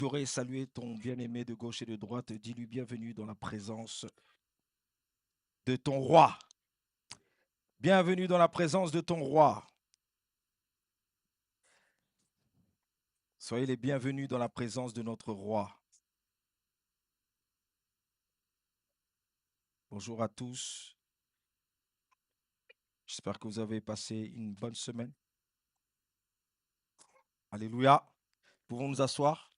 pourrais saluer ton bien-aimé de gauche et de droite. Dis-lui bienvenue dans la présence de ton roi. Bienvenue dans la présence de ton roi. Soyez les bienvenus dans la présence de notre roi. Bonjour à tous. J'espère que vous avez passé une bonne semaine. Alléluia. Pouvons nous asseoir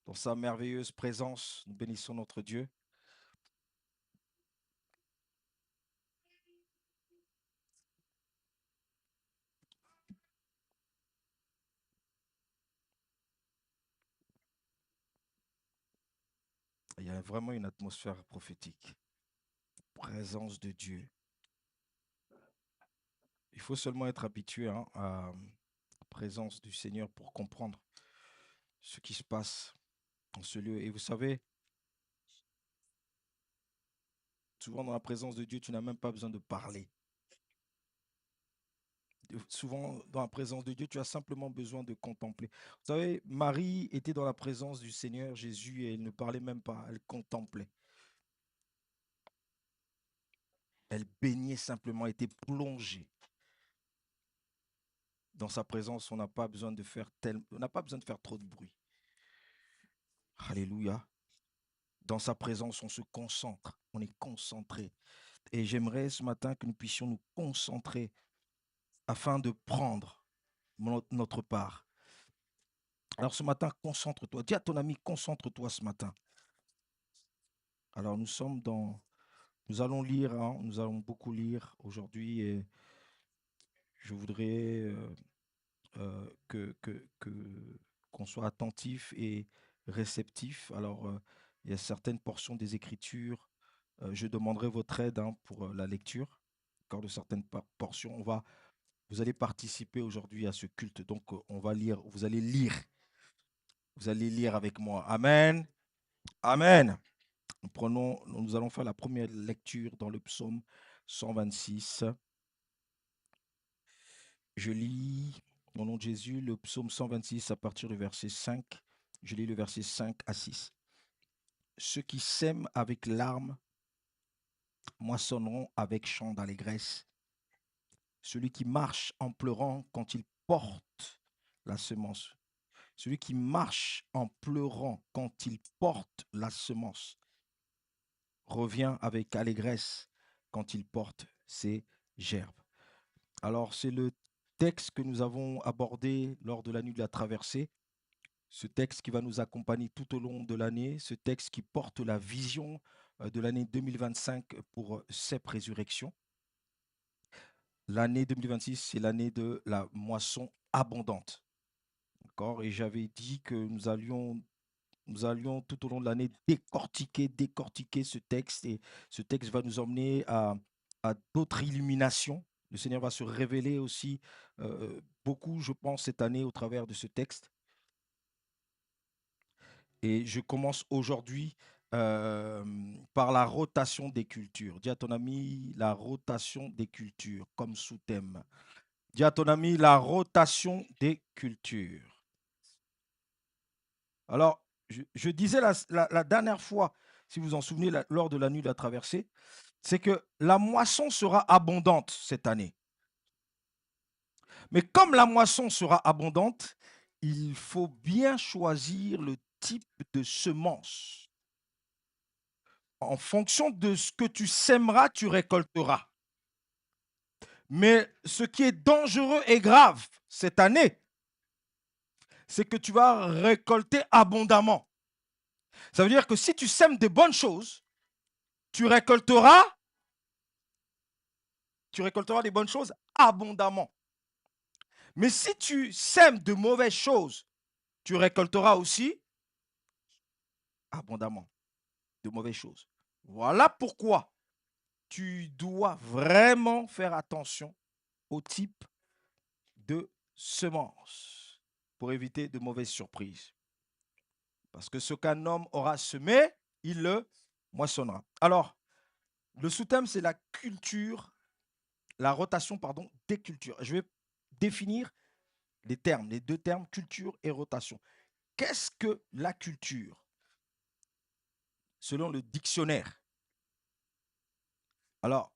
dans sa merveilleuse présence. Nous bénissons notre Dieu. Il y a vraiment une atmosphère prophétique. Présence de Dieu. Il faut seulement être habitué à la présence du Seigneur pour comprendre ce qui se passe dans ce lieu. Et vous savez, souvent dans la présence de Dieu, tu n'as même pas besoin de parler. Souvent dans la présence de Dieu, tu as simplement besoin de contempler. Vous savez, Marie était dans la présence du Seigneur Jésus et elle ne parlait même pas, elle contemplait. Elle baignait simplement, était plongée dans sa présence. On n'a pas besoin de faire on n'a pas besoin de faire trop de bruit. Alléluia. Dans sa présence, on se concentre, on est concentré. Et j'aimerais ce matin que nous puissions nous concentrer afin de prendre notre part. Alors ce matin, concentre-toi. Dis à ton ami, concentre-toi ce matin. Alors nous allons lire, nous allons beaucoup lire aujourd'hui et je voudrais qu'on soit attentif et réceptif. Alors il y a certaines portions des Écritures, je demanderai votre aide pour la lecture. Encore de certaines portions, vous allez participer aujourd'hui à ce culte. Donc on va lire, vous allez lire avec moi. Amen. Amen. Nous allons faire la première lecture dans le psaume 126. Je lis au nom de Jésus le psaume 126 à partir du verset 5. Je lis le verset 5 à 6. Ceux qui sèment avec larmes moissonneront avec chant d'allégresse. Celui qui marche en pleurant quand il porte la semence. Celui qui marche en pleurant quand il porte la semence revient avec allégresse quand il porte ses gerbes. Alors, c'est le texte que nous avons abordé lors de la nuit de la traversée, ce texte qui va nous accompagner tout au long de l'année, ce texte qui porte la vision de l'année 2025 pour CEP Résurrection. L'année 2026, c'est l'année de la moisson abondante. D'accord? Et j'avais dit que nous allions tout au long de l'année décortiquer ce texte et ce texte va nous emmener à d'autres illuminations. Le Seigneur va se révéler aussi beaucoup, je pense, cette année au travers de ce texte. Et je commence aujourd'hui par la rotation des cultures. Dis à ton ami la rotation des cultures comme sous-thème. Dis à ton ami la rotation des cultures. Alors, je disais la dernière fois, si vous vous en souvenez, lors de la nuit de la traversée, c'est que la moisson sera abondante cette année. Mais comme la moisson sera abondante, il faut bien choisir le type de semence. En fonction de ce que tu sèmeras, tu récolteras. Mais ce qui est dangereux et grave cette année, c'est que tu vas récolter abondamment. Ça veut dire que si tu sèmes des bonnes choses, tu récolteras des bonnes choses abondamment. Mais si tu sèmes de mauvaises choses, tu récolteras aussi abondamment de mauvaises choses. Voilà pourquoi tu dois vraiment faire attention au type de semences pour éviter de mauvaises surprises. Parce que ce qu'un homme aura semé, il le moissonnera. Alors, le sous-thème, c'est la culture, la rotation, des cultures. Je vais définir les deux termes, culture et rotation. Qu'est-ce que la culture? Selon le dictionnaire. Alors,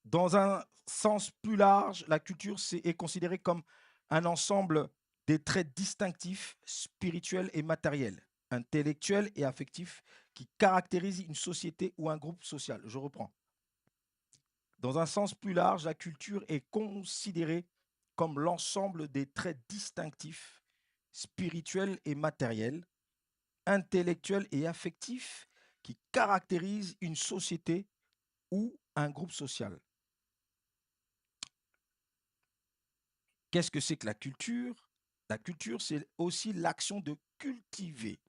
dans un sens plus large, la culture est considérée comme un ensemble des traits distinctifs, spirituels et matériels, intellectuels et affectifs qui caractérisent une société ou un groupe social. Je reprends. Dans un sens plus large, la culture est considérée comme l'ensemble des traits distinctifs, spirituels et matériels, intellectuels et affectifs qui caractérisent une société ou un groupe social. Qu'est-ce que c'est que la culture? La culture, c'est aussi l'action de cultiver.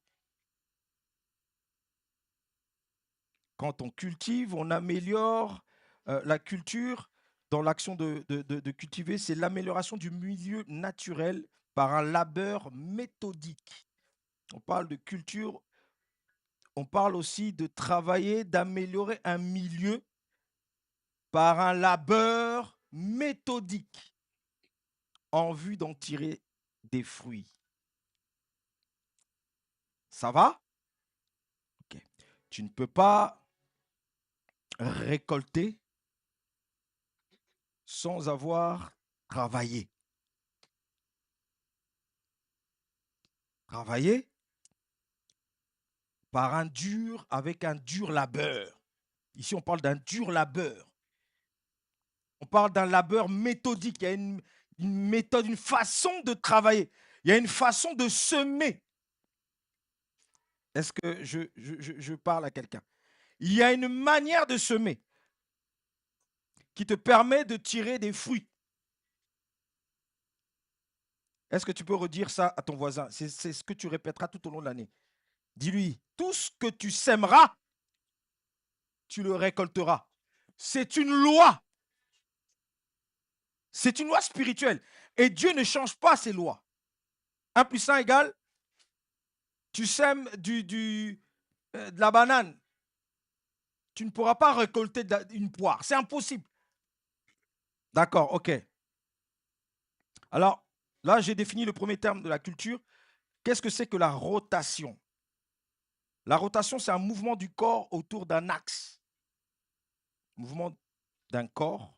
Quand on cultive, on améliore la culture. Dans l'action de cultiver, c'est l'amélioration du milieu naturel par un labeur méthodique. On parle de culture, on parle aussi de travailler, d'améliorer un milieu par un labeur méthodique en vue d'en tirer des fruits. Ça va? Ok. Tu ne peux pas récolter sans avoir travaillé. Travailler par un dur, avec un dur labeur. Ici, on parle d'un dur labeur. On parle d'un labeur méthodique. Il y a une méthode, une façon de travailler. Il y a une façon de semer. Est-ce que je parle à quelqu'un? Il y a une manière de semer qui te permet de tirer des fruits. Est-ce que tu peux redire ça à ton voisin? C'est ce que tu répéteras tout au long de l'année. Dis-lui, tout ce que tu sèmeras, tu le récolteras. C'est une loi. C'est une loi spirituelle. Et Dieu ne change pas ses lois. 1 plus 1 égale, tu sèmes de la banane. Tu ne pourras pas récolter une poire. C'est impossible. D'accord, ok. Alors, là, j'ai défini le premier terme de la culture. Qu'est-ce que c'est que la rotation? La rotation, c'est un mouvement du corps autour d'un axe. Mouvement d'un corps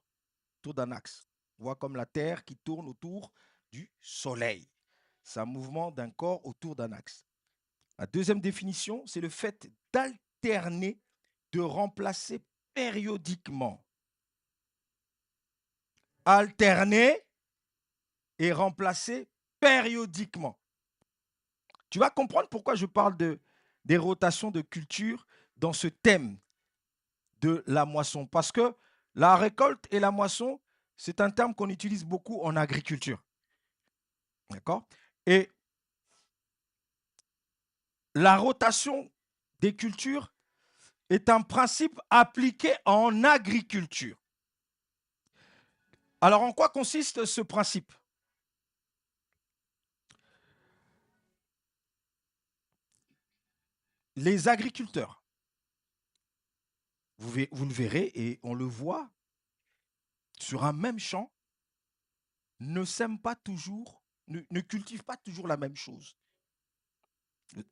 autour d'un axe. On voit comme la Terre qui tourne autour du Soleil. C'est un mouvement d'un corps autour d'un axe. La deuxième définition, c'est le fait d'alterner, de remplacer périodiquement. Alterner et remplacer périodiquement. Tu vas comprendre pourquoi je parle des rotations de culture dans ce thème de la moisson. Parce que la récolte et la moisson, c'est un terme qu'on utilise beaucoup en agriculture. D'accord? Et la rotation des cultures est un principe appliqué en agriculture. Alors, en quoi consiste ce principe? Les agriculteurs, vous le verrez et on le voit, sur un même champ, ne sèment pas toujours, ne cultivent pas toujours la même chose.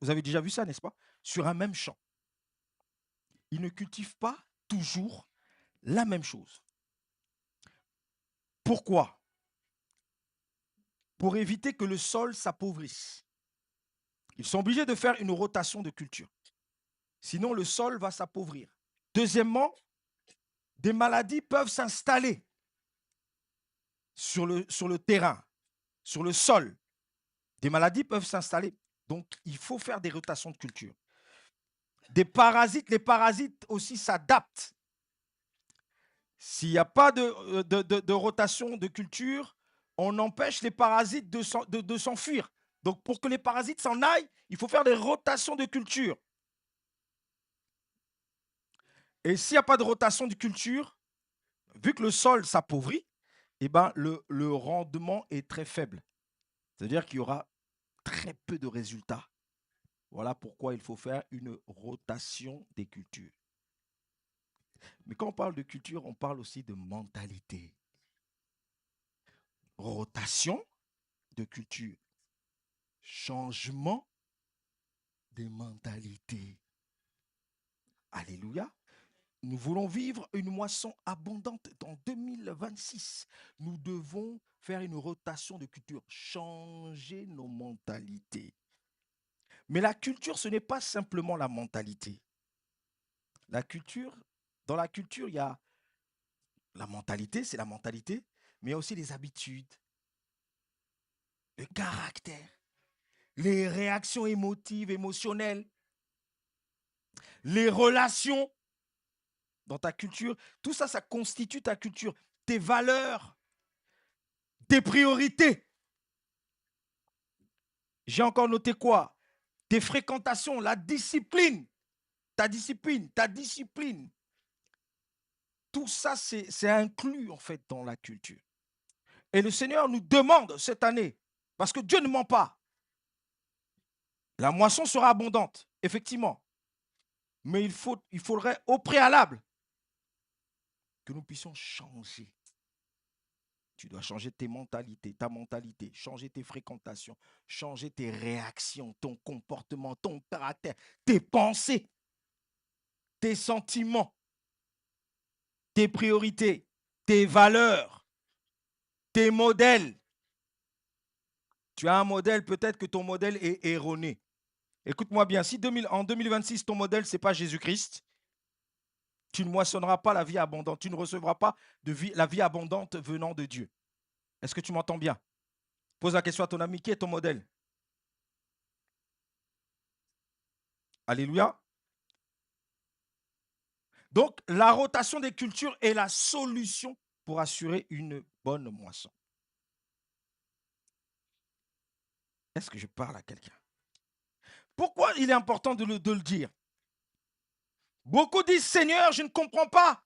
Vous avez déjà vu ça, n'est-ce pas? Sur un même champ. Ils ne cultivent pas toujours la même chose. Pourquoi? Pour éviter que le sol s'appauvrisse. Ils sont obligés de faire une rotation de culture. Sinon, le sol va s'appauvrir. Deuxièmement, des maladies peuvent s'installer sur le terrain, sur le sol. Des maladies peuvent s'installer. Donc, il faut faire des rotations de culture. Des parasites, les parasites aussi s'adaptent. S'il n'y a pas de rotation de culture, on empêche les parasites de s'enfuir. Donc, pour que les parasites s'en aillent, il faut faire des rotations de culture. Et s'il n'y a pas de rotation de culture, vu que le sol s'appauvrit, eh ben, le rendement est très faible. C'est-à-dire qu'il y aura très peu de résultats. Voilà pourquoi il faut faire une rotation des cultures. Mais quand on parle de culture, on parle aussi de mentalité. Rotation de culture. Changement des mentalités. Alléluia. Nous voulons vivre une moisson abondante dans 2026. Nous devons faire une rotation de culture, changer nos mentalités. Mais la culture, ce n'est pas simplement la mentalité. La culture, dans la culture, il y a la mentalité, c'est la mentalité, mais il y a aussi les habitudes, le caractère, les réactions émotives, émotionnelles, les relations dans ta culture. Tout ça, ça constitue ta culture, tes valeurs, tes priorités. J'ai encore noté quoi? Tes fréquentations, la discipline, ta discipline, ta discipline. Tout ça, c'est inclus en fait dans la culture. Et le Seigneur nous demande cette année, parce que Dieu ne ment pas, la moisson sera abondante, effectivement. Mais il faudrait au préalable que nous puissions changer. Tu dois changer tes mentalités, ta mentalité, changer tes fréquentations, changer tes réactions, ton comportement, ton caractère, tes pensées, tes sentiments, tes priorités, tes valeurs, tes modèles. Tu as un modèle, peut-être que ton modèle est erroné. Écoute-moi bien, si en 2026, ton modèle, ce n'est pas Jésus-Christ, tu ne moissonneras pas la vie abondante, tu ne recevras pas la vie abondante venant de Dieu. Est-ce que tu m'entends bien? Pose la question à ton ami, qui est ton modèle? Alléluia. Donc, la rotation des cultures est la solution pour assurer une bonne moisson. Est-ce que je parle à quelqu'un? Pourquoi il est important de le dire? Beaucoup disent, Seigneur, je ne comprends pas.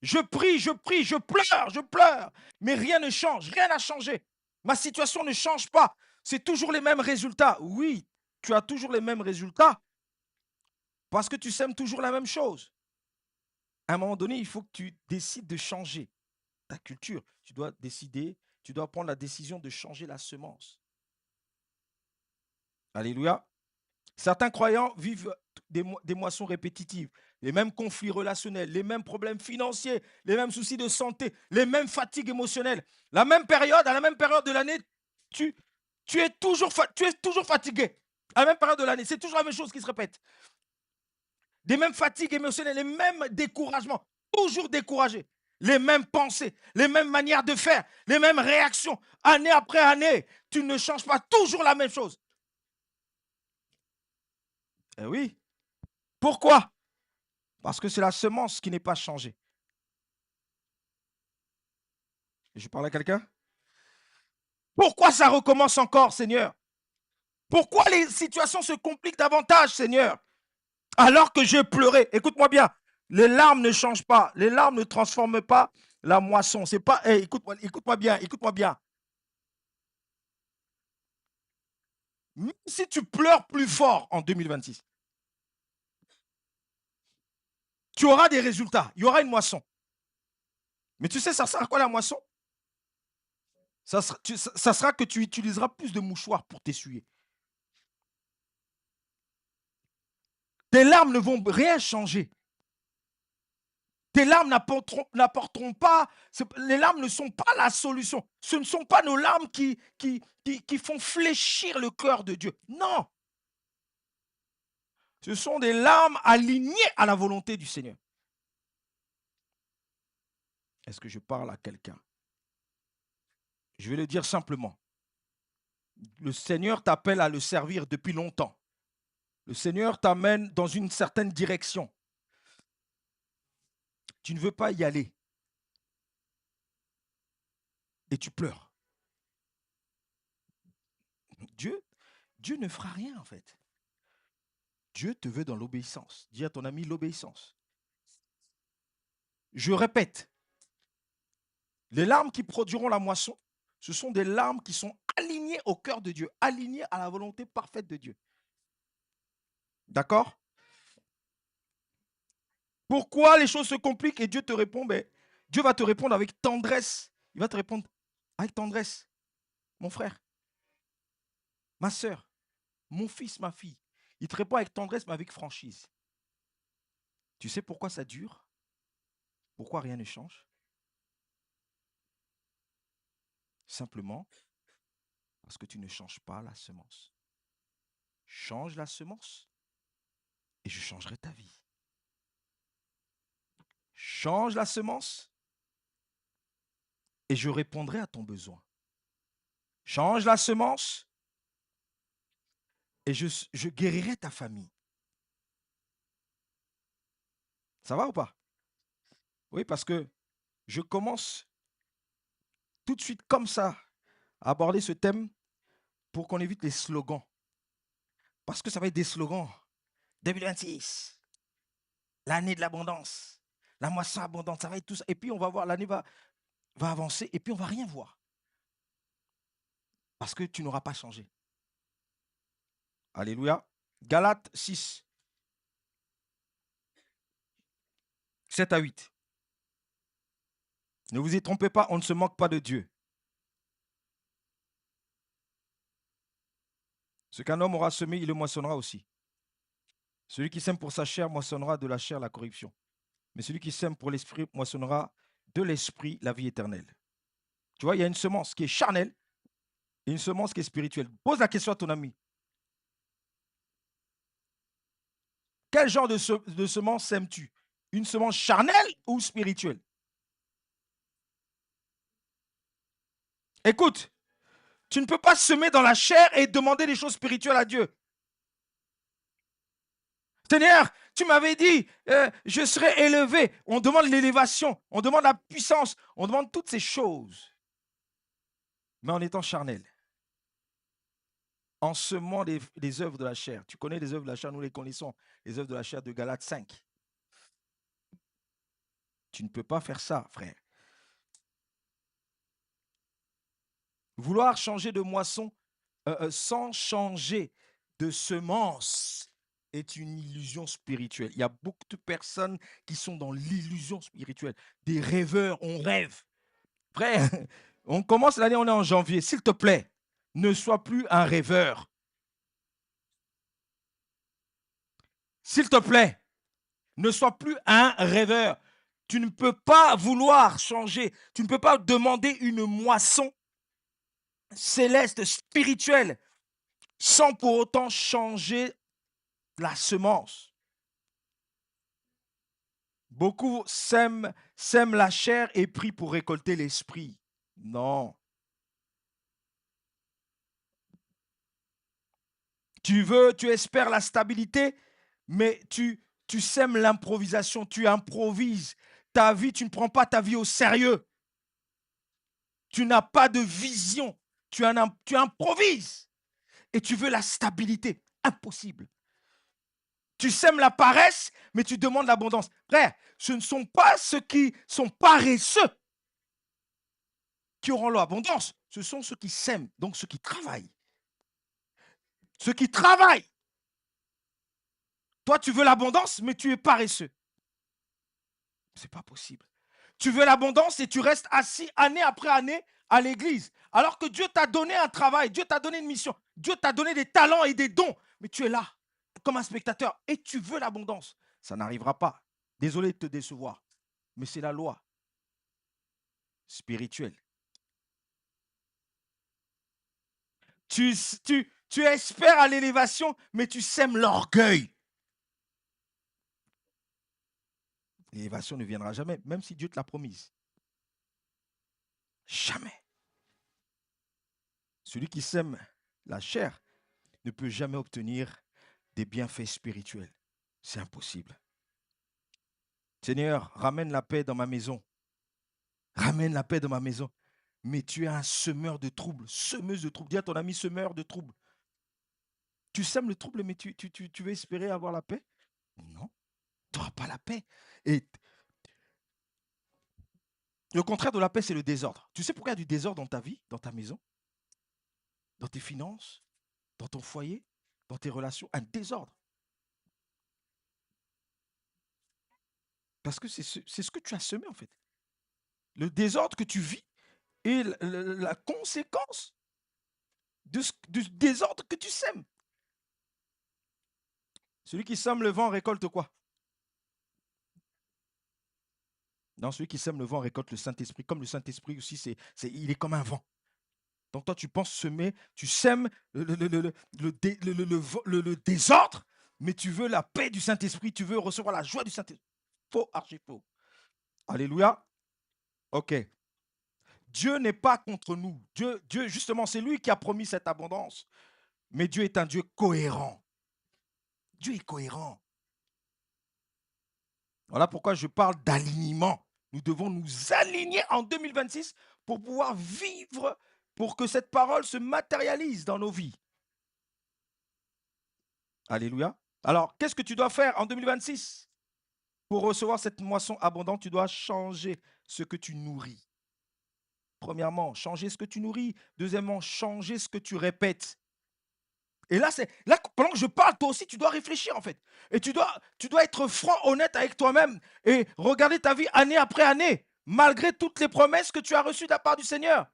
Je prie, je pleure, mais rien ne change, rien n'a changé. Ma situation ne change pas. C'est toujours les mêmes résultats. Oui, tu as toujours les mêmes résultats parce que tu sèmes toujours la même chose. À un moment donné, il faut que tu décides de changer ta culture. Tu dois décider, tu dois prendre la décision de changer la semence. Alléluia. Certains croyants vivent des moissons répétitives, les mêmes conflits relationnels, les mêmes problèmes financiers, les mêmes soucis de santé, les mêmes fatigues émotionnelles. À la même période de l'année, tu es toujours fatigué. À la même période de l'année, c'est toujours la même chose qui se répète. Des mêmes fatigues émotionnelles, les mêmes découragements, toujours découragé. Les mêmes pensées, les mêmes manières de faire, les mêmes réactions. Année après année, tu ne changes pas toujours la même chose. Eh oui. Pourquoi? Parce que c'est la semence qui n'est pas changée. Je parle à quelqu'un? Pourquoi ça recommence encore, Seigneur? Pourquoi les situations se compliquent davantage, Seigneur? Alors que j'ai pleuré. Écoute-moi bien. Les larmes ne changent pas. Les larmes ne transforment pas la moisson. C'est pas. Hey, écoute-moi bien. Écoute-moi bien. Même si tu pleures plus fort en 2026, tu auras des résultats. Il y aura une moisson. Mais tu sais, ça sera quoi la moisson? Ça sera que tu utiliseras plus de mouchoirs pour t'essuyer. Tes larmes ne vont rien changer. Tes larmes n'apporteront pas, les larmes ne sont pas la solution. Ce ne sont pas nos larmes qui font fléchir le cœur de Dieu. Non. Ce sont des larmes alignées à la volonté du Seigneur. Est-ce que je parle à quelqu'un? Je vais le dire simplement. Le Seigneur t'appelle à le servir depuis longtemps. Le Seigneur t'amène dans une certaine direction. Tu ne veux pas y aller. Et tu pleures. Dieu ne fera rien en fait. Dieu te veut dans l'obéissance. Dis à ton ami l'obéissance. Je répète, les larmes qui produiront la moisson, ce sont des larmes qui sont alignées au cœur de Dieu, alignées à la volonté parfaite de Dieu. D'accord? Pourquoi les choses se compliquent et Dieu te répond? Dieu va te répondre avec tendresse. Il va te répondre avec tendresse. Mon frère, Ma sœur, mon fils, ma fille, il te répond avec tendresse, mais avec franchise. Tu sais pourquoi ça dure? Pourquoi rien ne change? Simplement parce que tu ne changes pas la semence. Change la semence et je changerai ta vie. Change la semence et je répondrai à ton besoin. Change la semence et je guérirai ta famille. Ça va ou pas? Oui, parce que je commence tout de suite comme ça à aborder ce thème pour qu'on évite les slogans. Parce que ça va être des slogans. 2026, l'année de l'abondance, la moisson abondante, ça va être tout ça. Et puis on va voir, l'année va avancer et puis on va rien voir. Parce que tu n'auras pas changé. Alléluia. Galates 6, 7 à 8. Ne vous y trompez pas, on ne se moque pas de Dieu. Ce qu'un homme aura semé, il le moissonnera aussi. Celui qui sème pour sa chair moissonnera de la chair la corruption. Mais celui qui sème pour l'esprit moissonnera de l'esprit la vie éternelle. Tu vois, il y a une semence qui est charnelle et une semence qui est spirituelle. Pose la question à ton ami. Quel genre de semence sèmes-tu? Une semence charnelle ou spirituelle? Écoute, tu ne peux pas semer dans la chair et demander des choses spirituelles à Dieu. Seigneur, tu m'avais dit, je serai élevé. On demande l'élévation, on demande la puissance, on demande toutes ces choses. Mais en étant charnel, en semant les œuvres de la chair. Tu connais les œuvres de la chair, nous les connaissons. Les œuvres de la chair de Galates 5. Tu ne peux pas faire ça, frère. Vouloir changer de moisson sans changer de semence est une illusion spirituelle. Il y a beaucoup de personnes qui sont dans l'illusion spirituelle. Des rêveurs, on rêve. Frère, on commence l'année, on est en janvier. S'il te plaît, ne sois plus un rêveur. S'il te plaît, ne sois plus un rêveur. Tu ne peux pas vouloir changer. Tu ne peux pas demander une moisson céleste, spirituelle, sans pour autant changer la semence. Beaucoup sèment la chair et prient pour récolter l'esprit. Non. Tu espères la stabilité, mais tu sèmes l'improvisation, tu improvises. Ta vie, tu ne prends pas ta vie au sérieux. Tu n'as pas de vision. Tu improvises. Et tu veux la stabilité. Impossible. Tu sèmes la paresse, mais tu demandes l'abondance. Frère, ce ne sont pas ceux qui sont paresseux qui auront l'abondance. Ce sont ceux qui sèment, donc ceux qui travaillent. Ceux qui travaillent. Toi, tu veux l'abondance, mais tu es paresseux. C'est pas possible. Tu veux l'abondance et tu restes assis année après année à l'église. Alors que Dieu t'a donné un travail, Dieu t'a donné une mission, Dieu t'a donné des talents et des dons. Mais tu es là, comme un spectateur, et tu veux l'abondance. Ça n'arrivera pas. Désolé de te décevoir, mais c'est la loi spirituelle. Tu espères à l'élévation, mais tu sèmes l'orgueil. L'élévation ne viendra jamais, même si Dieu te l'a promise. Jamais. Celui qui sème la chair ne peut jamais obtenir des bienfaits spirituels. C'est impossible. Seigneur, ramène la paix dans ma maison. Ramène la paix dans ma maison. Mais tu es un semeur de troubles, semeuse de troubles. Dis à ton ami semeur de troubles. Tu sèmes le trouble, mais tu veux espérer avoir la paix? Non, tu n'auras pas la paix. Et le contraire de la paix, c'est le désordre. Tu sais pourquoi il y a du désordre dans ta vie, dans ta maison, dans tes finances, dans ton foyer, dans tes relations? Un désordre. Parce que c'est ce que tu as semé, en fait. Le désordre que tu vis est la conséquence du désordre que tu sèmes. Celui qui sème le vent récolte quoi? Non, celui qui sème le vent récolte le Saint-Esprit. Comme le Saint-Esprit aussi, il est comme un vent. Donc toi, tu penses semer, tu sèmes le désordre, mais tu veux la paix du Saint-Esprit, tu veux recevoir la joie du Saint-Esprit. Faux, archi faux. Alléluia. Ok. Dieu n'est pas contre nous. Dieu, justement, c'est lui qui a promis cette abondance. Mais Dieu est un Dieu cohérent. Dieu est cohérent. Voilà pourquoi je parle d'alignement. Nous devons nous aligner en 2026 pour pouvoir vivre, pour que cette parole se matérialise dans nos vies. Alléluia. Alors, qu'est-ce que tu dois faire en 2026 pour recevoir cette moisson abondante? Tu dois changer ce que tu nourris. Premièrement, changer ce que tu nourris. Deuxièmement, changer ce que tu répètes. Et là, pendant que je parle, toi aussi, tu dois réfléchir en fait. Et tu dois être franc, honnête avec toi-même et regarder ta vie année après année, malgré toutes les promesses que tu as reçues de la part du Seigneur.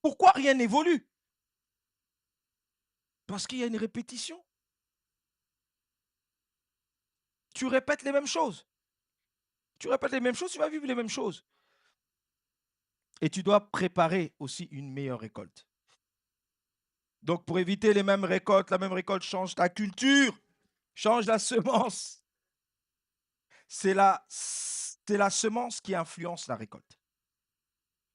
Pourquoi rien n'évolue? Parce qu'il y a une répétition. Tu répètes les mêmes choses. Tu répètes les mêmes choses, tu vas vivre les mêmes choses. Et tu dois préparer aussi une meilleure récolte. Donc, pour éviter les mêmes récoltes, la même récolte, change ta culture, change la semence. C'est la semence qui influence la récolte.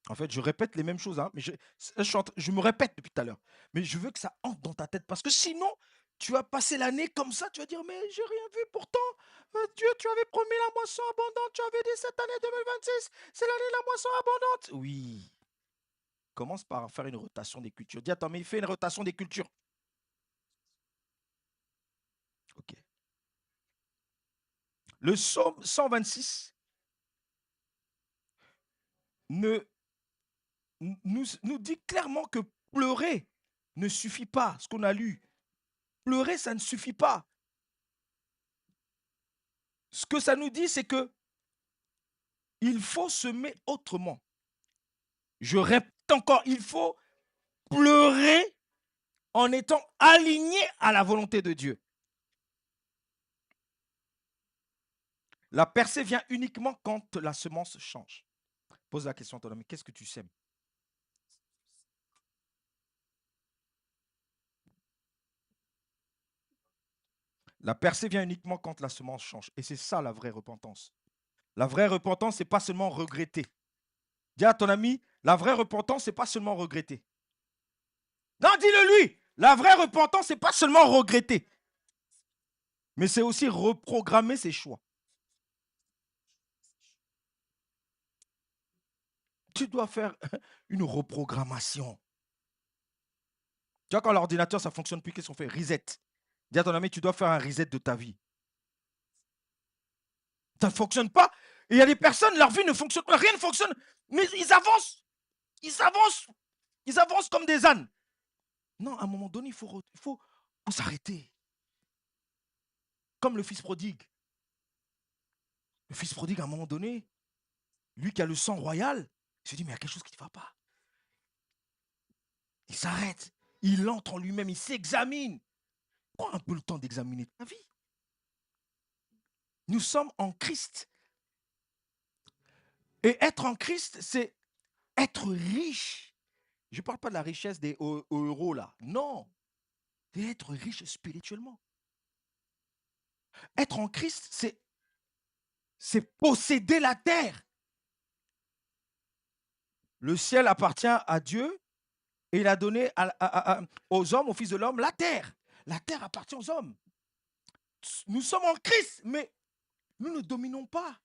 En fait, je répète les mêmes choses, hein, mais je me répète depuis tout à l'heure. Mais je veux que ça entre dans ta tête parce que sinon, tu vas passer l'année comme ça, tu vas dire, mais j'ai rien vu pourtant. Dieu, tu avais promis la moisson abondante, tu avais dit cette année 2026, c'est l'année de la moisson abondante. Oui. Commence par faire une rotation des cultures. Dis, attends, mais il fait une rotation des cultures. Ok. Le psaume 126 nous dit clairement que pleurer ne suffit pas, ce qu'on a lu. Pleurer, ça ne suffit pas. Ce que ça nous dit, c'est que il faut semer autrement. Je répète encore, il faut pleurer en étant aligné à la volonté de Dieu. La percée vient uniquement quand la semence change. Pose la question à ton ami, qu'est-ce que tu sèmes? La percée vient uniquement quand la semence change. Et c'est ça la vraie repentance. La vraie repentance, c'est pas seulement regretter. Dis à ton ami, la vraie repentance, c'est pas seulement regretter. Non, dis-le lui. La vraie repentance, c'est pas seulement regretter. Mais c'est aussi reprogrammer ses choix. Tu dois faire une reprogrammation. Tu vois, quand l'ordinateur, ça ne fonctionne plus, qu'est-ce qu'on fait? Reset. Dis à ton ami, tu dois faire un reset de ta vie. Ça ne fonctionne pas. Et il y a des personnes, leur vie ne fonctionne pas, rien ne fonctionne, mais ils avancent. Ils avancent. Ils avancent comme des ânes. Non, à un moment donné, il faut s'arrêter. Comme le fils prodigue. Le fils prodigue, à un moment donné, lui qui a le sang royal, il se dit, mais il y a quelque chose qui ne va pas. Il s'arrête. Il entre en lui-même, il s'examine. Prends un peu le temps d'examiner ta vie. Nous sommes en Christ. Et être en Christ, c'est être riche. Je ne parle pas de la richesse des euros là. Non. C'est être riche spirituellement. Être en Christ, c'est posséder la terre. Le ciel appartient à Dieu et il a donné aux hommes, aux fils de l'homme, la terre. La terre appartient aux hommes. Nous sommes en Christ, mais nous ne dominons pas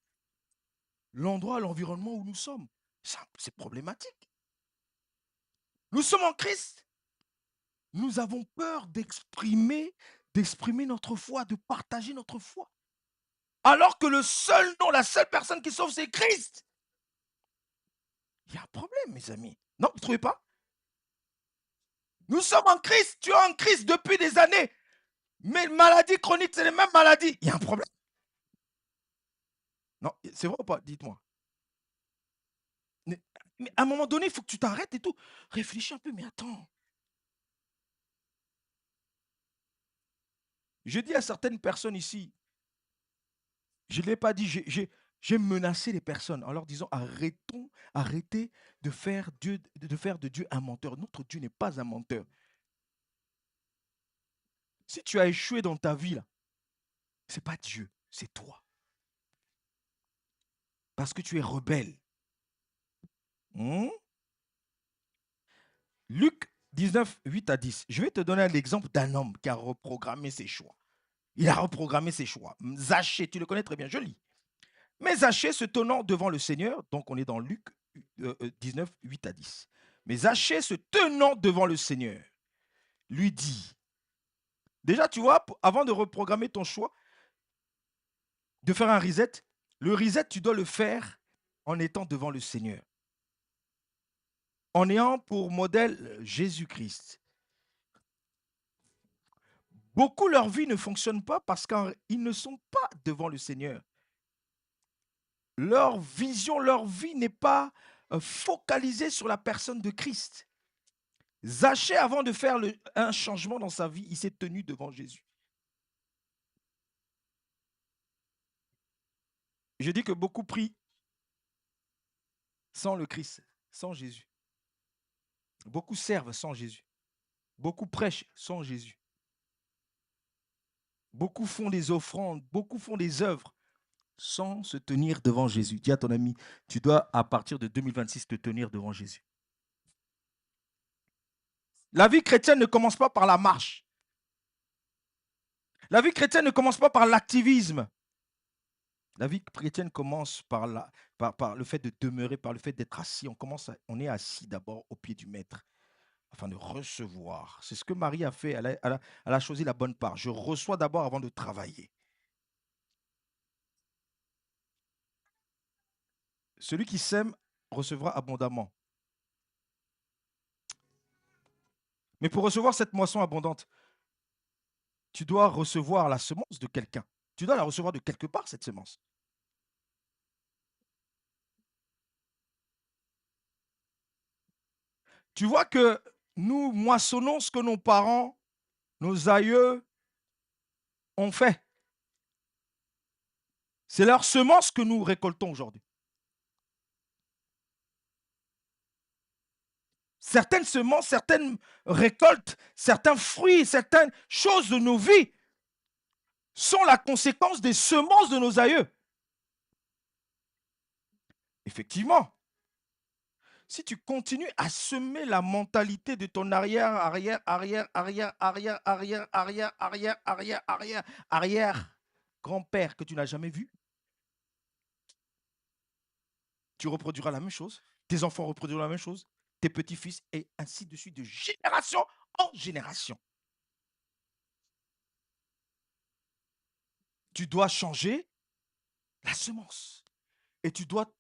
l'endroit, l'environnement où nous sommes. C'est problématique. Nous sommes en Christ. Nous avons peur d'exprimer notre foi, de partager notre foi. Alors que le seul nom, la seule personne qui sauve, c'est Christ. Il y a un problème, mes amis. Non, vous ne trouvez pas? Nous sommes en Christ. Tu es en Christ depuis des années. Mais maladies chroniques, c'est les mêmes maladies. Il y a un problème. Non, c'est vrai ou pas? Dites-moi. Mais à un moment donné, il faut que tu t'arrêtes et tout. Réfléchis un peu, mais attends. Je dis à certaines personnes ici, je ne l'ai pas dit, j'ai menacé les personnes en leur disant arrêtez de faire de Dieu un menteur. Notre Dieu n'est pas un menteur. Si tu as échoué dans ta vie, là, ce n'est pas Dieu, c'est toi. Parce que tu es rebelle. Luc 19, 8 à 10. Je vais te donner l'exemple d'un homme qui a reprogrammé ses choix. Il a reprogrammé ses choix. Zachée, tu le connais très bien, je lis. Mais Zachée se tenant devant le Seigneur, donc on est dans Luc 19, 8 à 10. Mais Zachée se tenant devant le Seigneur, lui dit, déjà tu vois, avant de reprogrammer ton choix, de faire un reset, le reset tu dois le faire en étant devant le Seigneur. En ayant pour modèle Jésus-Christ. Beaucoup, leur vie ne fonctionne pas parce qu'ils ne sont pas devant le Seigneur. Leur vision, leur vie n'est pas focalisée sur la personne de Christ. Zachée, avant de faire un changement dans sa vie, il s'est tenu devant Jésus. Je dis que beaucoup prient sans le Christ, sans Jésus. Beaucoup servent sans Jésus. Beaucoup prêchent sans Jésus. Beaucoup font des offrandes, beaucoup font des œuvres sans se tenir devant Jésus. Dis à ton ami, tu dois à partir de 2026 te tenir devant Jésus. La vie chrétienne ne commence pas par la marche. La vie chrétienne ne commence pas par l'activisme. La vie chrétienne commence par le fait de demeurer, par le fait d'être assis. On est assis d'abord au pied du maître afin de recevoir. C'est ce que Marie a fait. Elle a choisi la bonne part. Je reçois d'abord avant de travailler. Celui qui sème recevra abondamment. Mais pour recevoir cette moisson abondante, tu dois recevoir la semence de quelqu'un. Tu dois la recevoir de quelque part, cette semence. Tu vois que nous moissonnons ce que nos parents, nos aïeux ont fait. C'est leur semence que nous récoltons aujourd'hui. Certaines semences, certaines récoltes, certains fruits, certaines choses de nos vies sont la conséquence des semences de nos aïeux. Effectivement, si tu continues à semer la mentalité de ton arrière, arrière, arrière, arrière, arrière, arrière, arrière, arrière, arrière, arrière, arrière, grand-père que tu n'as jamais vu, tu reproduiras la même chose. Tes enfants reproduiront la même chose. Tes petits-fils et ainsi de suite, de génération en génération. Tu dois changer la semence. Et tu dois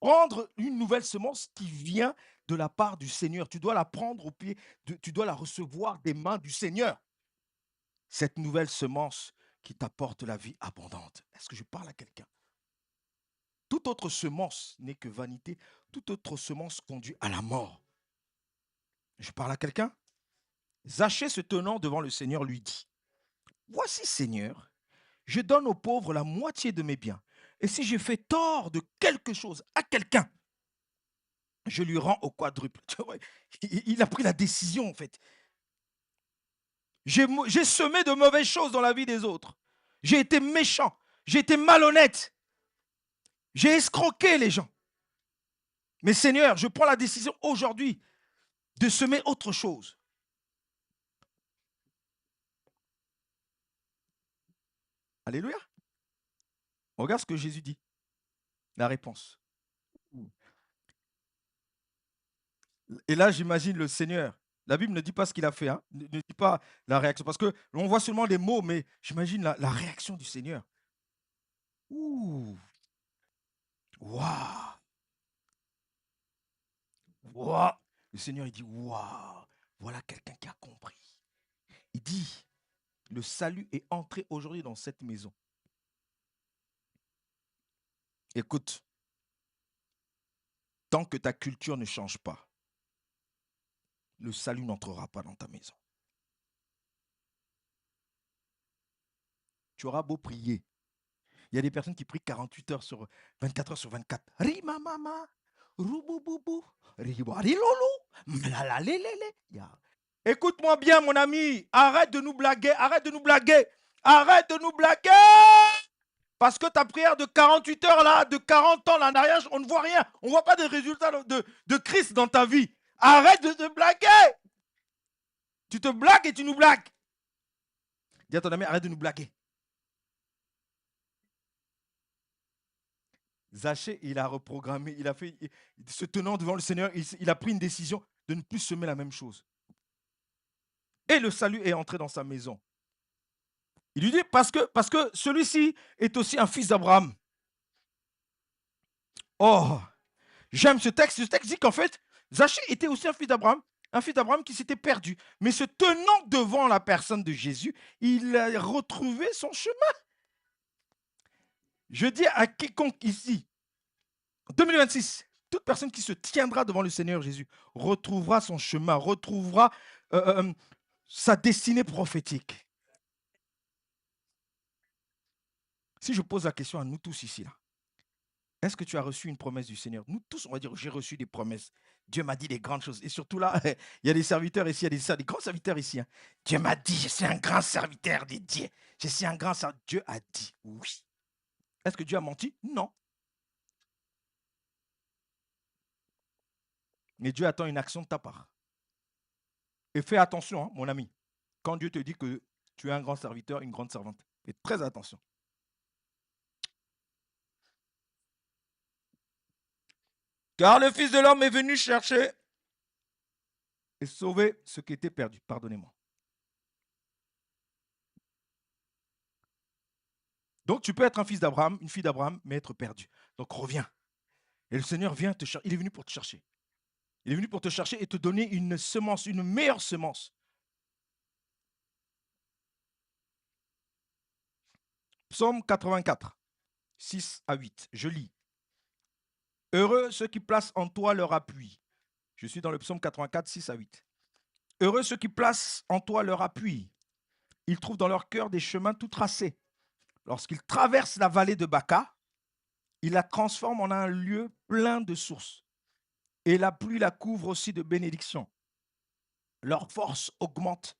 prendre une nouvelle semence qui vient de la part du Seigneur. Tu dois la prendre au pied, tu dois la recevoir des mains du Seigneur. Cette nouvelle semence qui t'apporte la vie abondante. Est-ce que je parle à quelqu'un? Toute autre semence n'est que vanité. Toute autre semence conduit à la mort. Je parle à quelqu'un? Zachée se tenant devant le Seigneur lui dit, voici Seigneur, je donne aux pauvres la moitié de mes biens. Et si je fais tort de quelque chose à quelqu'un, je lui rends au quadruple. Il a pris la décision, en fait. J'ai semé de mauvaises choses dans la vie des autres. J'ai été méchant. J'ai été malhonnête. J'ai escroqué les gens. Mais Seigneur, je prends la décision aujourd'hui de semer autre chose. Alléluia. Regarde ce que Jésus dit. La réponse. Et là, j'imagine le Seigneur. La Bible ne dit pas ce qu'il a fait, hein, ne dit pas la réaction. Parce que on voit seulement les mots, mais j'imagine la réaction du Seigneur. Ouh. Waouh. Waouh. Le Seigneur, il dit, waouh, voilà quelqu'un qui a compris. Il dit, le salut est entré aujourd'hui dans cette maison. Écoute, tant que ta culture ne change pas, le salut n'entrera pas dans ta maison. Tu auras beau prier. Il y a des personnes qui prient 48 heures sur 24 heures sur 24. Rima mama, rubububu, riwarilolo, mlalalelele. Écoute-moi bien, mon ami. Arrête de nous blaguer, arrête de nous blaguer. Arrête de nous blaguer. Parce que ta prière de 48 heures là, de 40 ans là en arrière, on ne voit rien. On ne voit pas de résultats de Christ dans ta vie. Arrête de te blaguer. Tu te blagues et tu nous blagues. Dis à ton ami, arrête de nous blaguer. Zachée, il a reprogrammé, il a fait, se tenant devant le Seigneur, il a pris une décision de ne plus semer la même chose. Et le salut est entré dans sa maison. Il lui dit, parce que celui-ci est aussi un fils d'Abraham. Oh, j'aime ce texte. Ce texte dit qu'en fait, Zachée était aussi un fils d'Abraham qui s'était perdu. Mais se tenant devant la personne de Jésus, il a retrouvé son chemin. Je dis à quiconque ici, 2026, toute personne qui se tiendra devant le Seigneur Jésus retrouvera son chemin, retrouvera sa destinée prophétique. Si je pose la question à nous tous ici, là, est-ce que tu as reçu une promesse du Seigneur? Nous tous, on va dire, j'ai reçu des promesses. Dieu m'a dit des grandes choses. Et surtout là, il y a des serviteurs ici, il y a des grands serviteurs ici. Hein. Dieu m'a dit, je suis un grand serviteur de Dieu. Je suis un grand serviteur. Dieu a dit oui. Est-ce que Dieu a menti? Non. Mais Dieu attend une action de ta part. Et fais attention, hein, mon ami. Quand Dieu te dit que tu es un grand serviteur, une grande servante, fais très attention. Car le Fils de l'homme est venu chercher et sauver ce qui était perdu. Pardonnez-moi. Donc tu peux être un fils d'Abraham, une fille d'Abraham, mais être perdu. Donc reviens. Et le Seigneur vient te chercher. Il est venu pour te chercher. Il est venu pour te chercher et te donner une semence, une meilleure semence. Psaume 84, 6 à 8. Je lis. Heureux ceux qui placent en toi leur appui. Je suis dans le psaume 84, 6 à 8. Heureux ceux qui placent en toi leur appui. Ils trouvent dans leur cœur des chemins tout tracés. Lorsqu'ils traversent la vallée de Baca, ils la transforment en un lieu plein de sources. Et la pluie la couvre aussi de bénédictions. Leur force augmente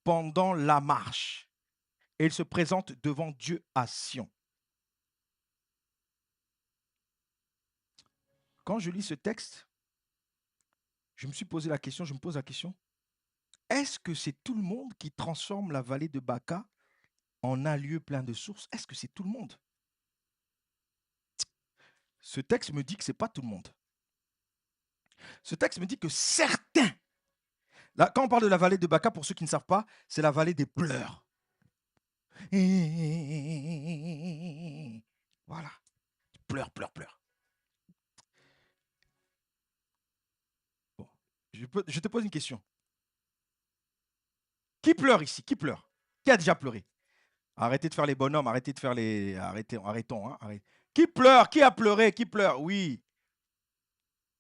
pendant la marche. Et ils se présentent devant Dieu à Sion. Quand je lis ce texte, je me suis posé la question, je me pose la question, est-ce que c'est tout le monde qui transforme la vallée de Baca en un lieu plein de sources? Est-ce que c'est tout le monde? Ce texte me dit que ce n'est pas tout le monde. Ce texte me dit que certains, là, quand on parle de la vallée de Baca, pour ceux qui ne savent pas, c'est la vallée des pleurs. Voilà. Pleure, pleure, pleure. Bon. Je te pose une question. Qui pleure ici? Qui pleure? Qui a déjà pleuré? Arrêtez de faire les bonhommes, arrêtez de faire les... Arrêtons. Hein, arrêtez. Qui pleure? Qui a pleuré? Qui pleure? Oui.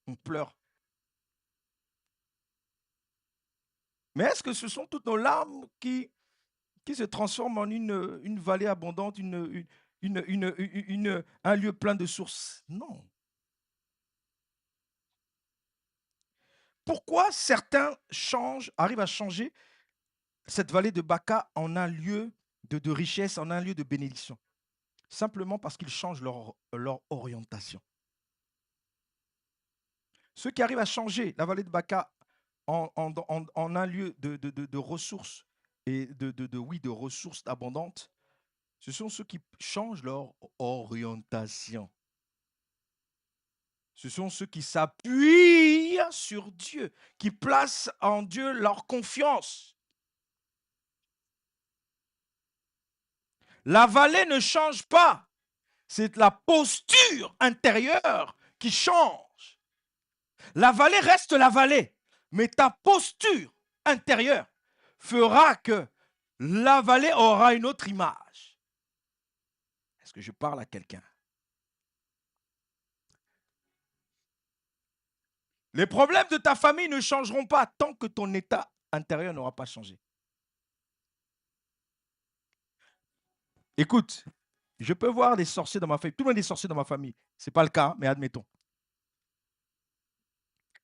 On pleure. Mais est-ce que ce sont toutes nos larmes qui se transforment en une vallée abondante, un lieu plein de sources? Non. Pourquoi certains arrivent à changer cette vallée de Baca en un lieu de richesse, en un lieu de bénédiction? Simplement parce qu'ils changent leur orientation. Ceux qui arrivent à changer la vallée de Baca en un lieu de ressources et de ressources abondantes, ce sont ceux qui changent leur orientation. Ce sont ceux qui s'appuient sur Dieu, qui placent en Dieu leur confiance. La vallée ne change pas. C'est la posture intérieure qui change. La vallée reste la vallée, mais ta posture intérieure fera que la vallée aura une autre image. Est-ce que je parle à quelqu'un? Les problèmes de ta famille ne changeront pas tant que ton état intérieur n'aura pas changé. Écoute, je peux voir des sorciers dans ma famille. Tout le monde est sorcier dans ma famille. Ce n'est pas le cas, mais admettons.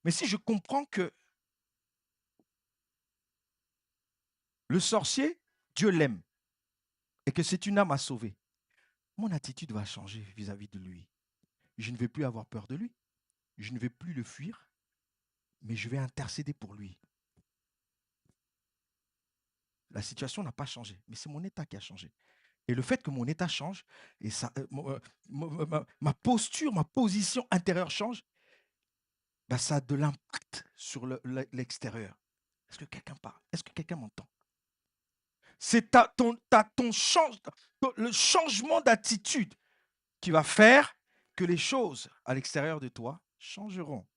Mais si je comprends que le sorcier, Dieu l'aime et que c'est une âme à sauver, mon attitude va changer vis-à-vis de lui. Je ne vais plus avoir peur de lui. Je ne vais plus le fuir, mais je vais intercéder pour lui. La situation n'a pas changé, mais c'est mon état qui a changé. Et le fait que mon état change, et ça, ma posture, ma position intérieure change, ben ça a de l'impact sur l'extérieur. Est-ce que quelqu'un parle? Est-ce que quelqu'un m'entend? C'est le changement d'attitude qui va faire que les choses à l'extérieur de toi changeront.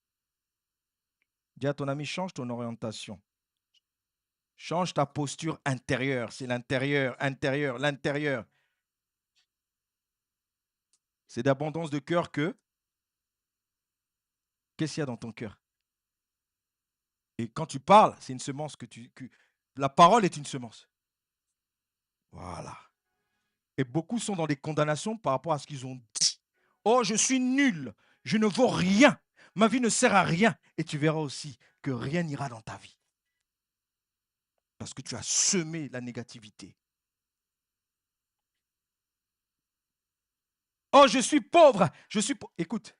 Dis à ton ami, change ton orientation. Change ta posture intérieure. C'est l'intérieur, intérieur, l'intérieur. C'est d'abondance de cœur que... Qu'est-ce qu'il y a dans ton cœur? Et quand tu parles, c'est une semence la parole est une semence. Voilà. Et beaucoup sont dans des condamnations par rapport à ce qu'ils ont dit. Oh, je suis nul. Je ne vaux rien. Ma vie ne sert à rien. Et tu verras aussi que rien n'ira dans ta vie. Parce que tu as semé la négativité. Oh, je suis pauvre. Écoute.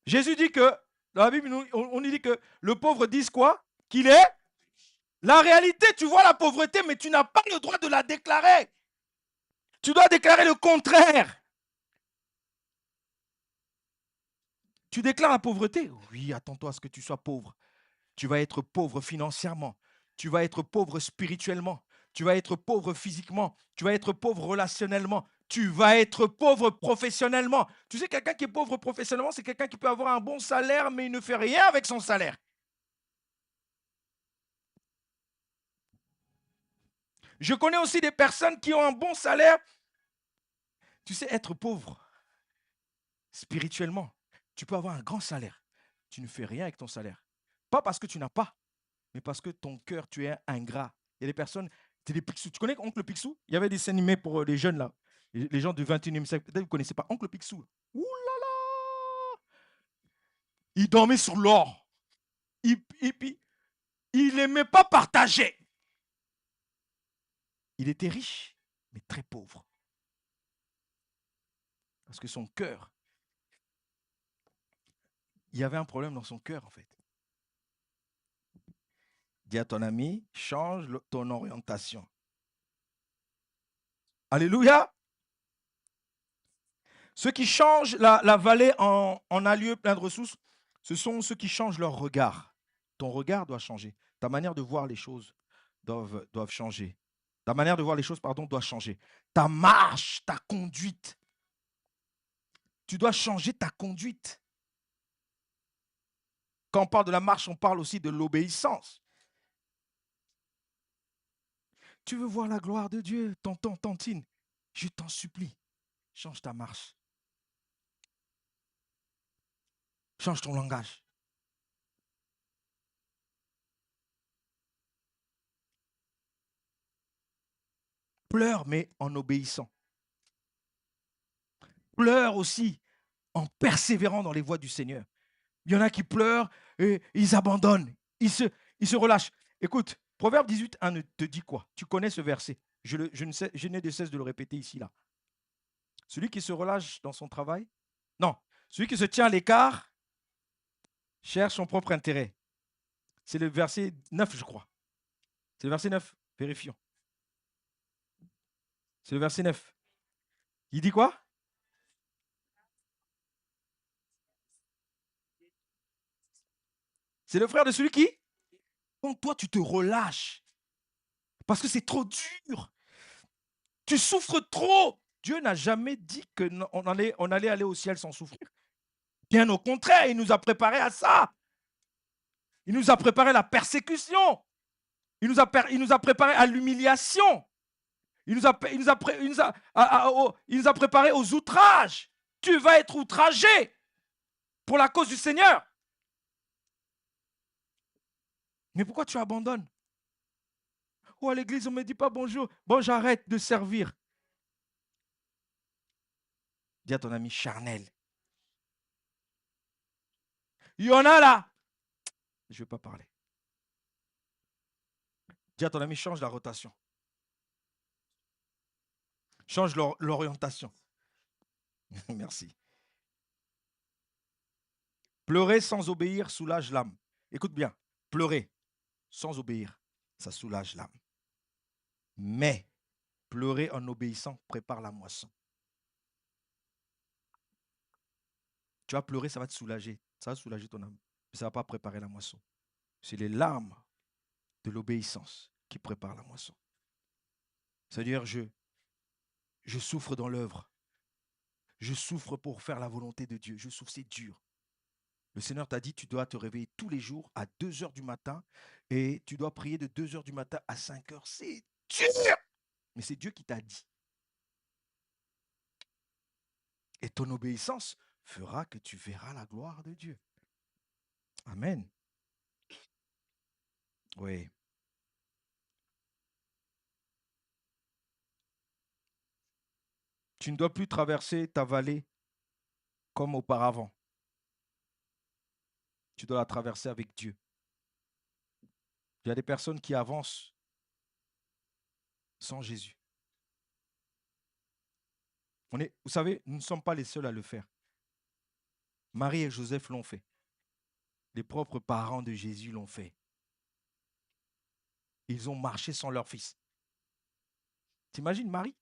Jésus dit que, dans la Bible, on nous dit que le pauvre dit quoi? Qu'il est. La réalité, tu vois la pauvreté, mais tu n'as pas le droit de la déclarer. Tu dois déclarer le contraire. Tu déclares la pauvreté? Oui, attends-toi à ce que tu sois pauvre. Tu vas être pauvre financièrement. Tu vas être pauvre spirituellement. Tu vas être pauvre physiquement. Tu vas être pauvre relationnellement. Tu vas être pauvre professionnellement. Tu sais, quelqu'un qui est pauvre professionnellement, c'est quelqu'un qui peut avoir un bon salaire, mais il ne fait rien avec son salaire. Je connais aussi des personnes qui ont un bon salaire. Tu sais, être pauvre spirituellement, tu peux avoir un grand salaire. Tu ne fais rien avec ton salaire. Pas parce que tu n'as pas, mais parce que ton cœur, tu es ingrat. Il y a des personnes, tu es des Picsou. Tu connais Oncle Picsou? Il y avait des dessins animés pour les jeunes là, les gens du 21e siècle. Peut-être que vous ne connaissez pas Oncle Picsou. Ouh là là! Il dormait sur l'or. Il n'aimait pas partager. Il était riche, mais très pauvre. Parce que son cœur, il y avait un problème dans son cœur en fait. Dis à ton ami, change ton orientation. Alléluia. Ceux qui changent la vallée en un lieu plein de ressources, ce sont ceux qui changent leur regard. Ton regard doit changer. Ta manière de voir les choses doivent changer. Ta manière de voir les choses, doit changer. Ta marche, ta conduite. Tu dois changer ta conduite. Quand on parle de la marche, on parle aussi de l'obéissance. Tu veux voir la gloire de Dieu, tonton, tantine, je t'en supplie, change ta marche. Change ton langage. Pleure, mais en obéissant. Pleure aussi en persévérant dans les voies du Seigneur. Il y en a qui pleurent et ils abandonnent. Ils se relâchent. Écoute, Proverbe 18, 1 te dit quoi? Tu connais ce verset. Je n'ai de cesse de le répéter ici, là. Celui qui se relâche dans son travail, non. Celui qui se tient à l'écart cherche son propre intérêt. C'est le verset 9, je crois. C'est le verset 9. Vérifions. C'est le verset 9. Il dit quoi? C'est le frère de celui qui? Quand toi, tu te relâches, parce que c'est trop dur. Tu souffres trop. Dieu n'a jamais dit qu'on allait aller au ciel sans souffrir. Bien au contraire, il nous a préparé à ça. Il nous a préparé à la persécution. Il nous a préparé à l'humiliation. Il nous a préparé aux outrages. Tu vas être outragé pour la cause du Seigneur. Mais pourquoi tu abandonnes? Oh, à l'église, on ne me dit pas bonjour. Bon, j'arrête de servir. Dis à ton ami charnel. Il y en a là. Je ne vais pas parler. Dis à ton ami, change la rotation. Change l'orientation. Merci. Pleurer sans obéir soulage l'âme. Écoute bien, pleurer sans obéir, ça soulage l'âme. Mais pleurer en obéissant prépare la moisson. Tu vas pleurer, ça va te soulager. Ça va soulager ton âme. Mais ça ne va pas préparer la moisson. C'est les larmes de l'obéissance qui préparent la moisson. C'est-à-dire, je souffre dans l'œuvre. Je souffre pour faire la volonté de Dieu. Je souffre, c'est dur. Le Seigneur t'a dit, tu dois te réveiller tous les jours à 2 heures du matin et tu dois prier de 2 heures du matin à 5 heures. C'est dur! Mais c'est Dieu qui t'a dit. Et ton obéissance fera que tu verras la gloire de Dieu. Amen. Oui. Tu ne dois plus traverser ta vallée comme auparavant. Tu dois la traverser avec Dieu. Il y a des personnes qui avancent sans Jésus. Vous savez, nous ne sommes pas les seuls à le faire. Marie et Joseph l'ont fait. Les propres parents de Jésus l'ont fait. Ils ont marché sans leur fils. T'imagines Marie?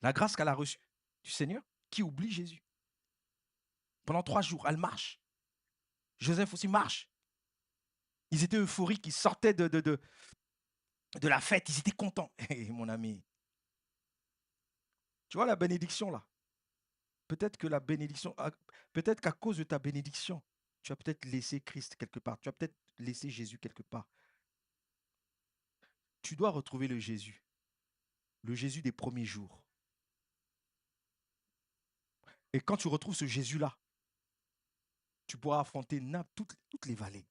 La grâce qu'elle a reçue du Seigneur qui oublie Jésus. Pendant 3 jours, elle marche. Joseph aussi marche. Ils étaient euphoriques, ils sortaient de la fête, ils étaient contents. Hey, mon ami, tu vois la bénédiction là? Peut-être que la bénédiction, peut-être qu'à cause de ta bénédiction, tu as peut-être laissé Christ quelque part. Tu as peut-être laissé Jésus quelque part. Tu dois retrouver le Jésus des premiers jours. Et quand tu retrouves ce Jésus-là, tu pourras affronter toutes les vallées.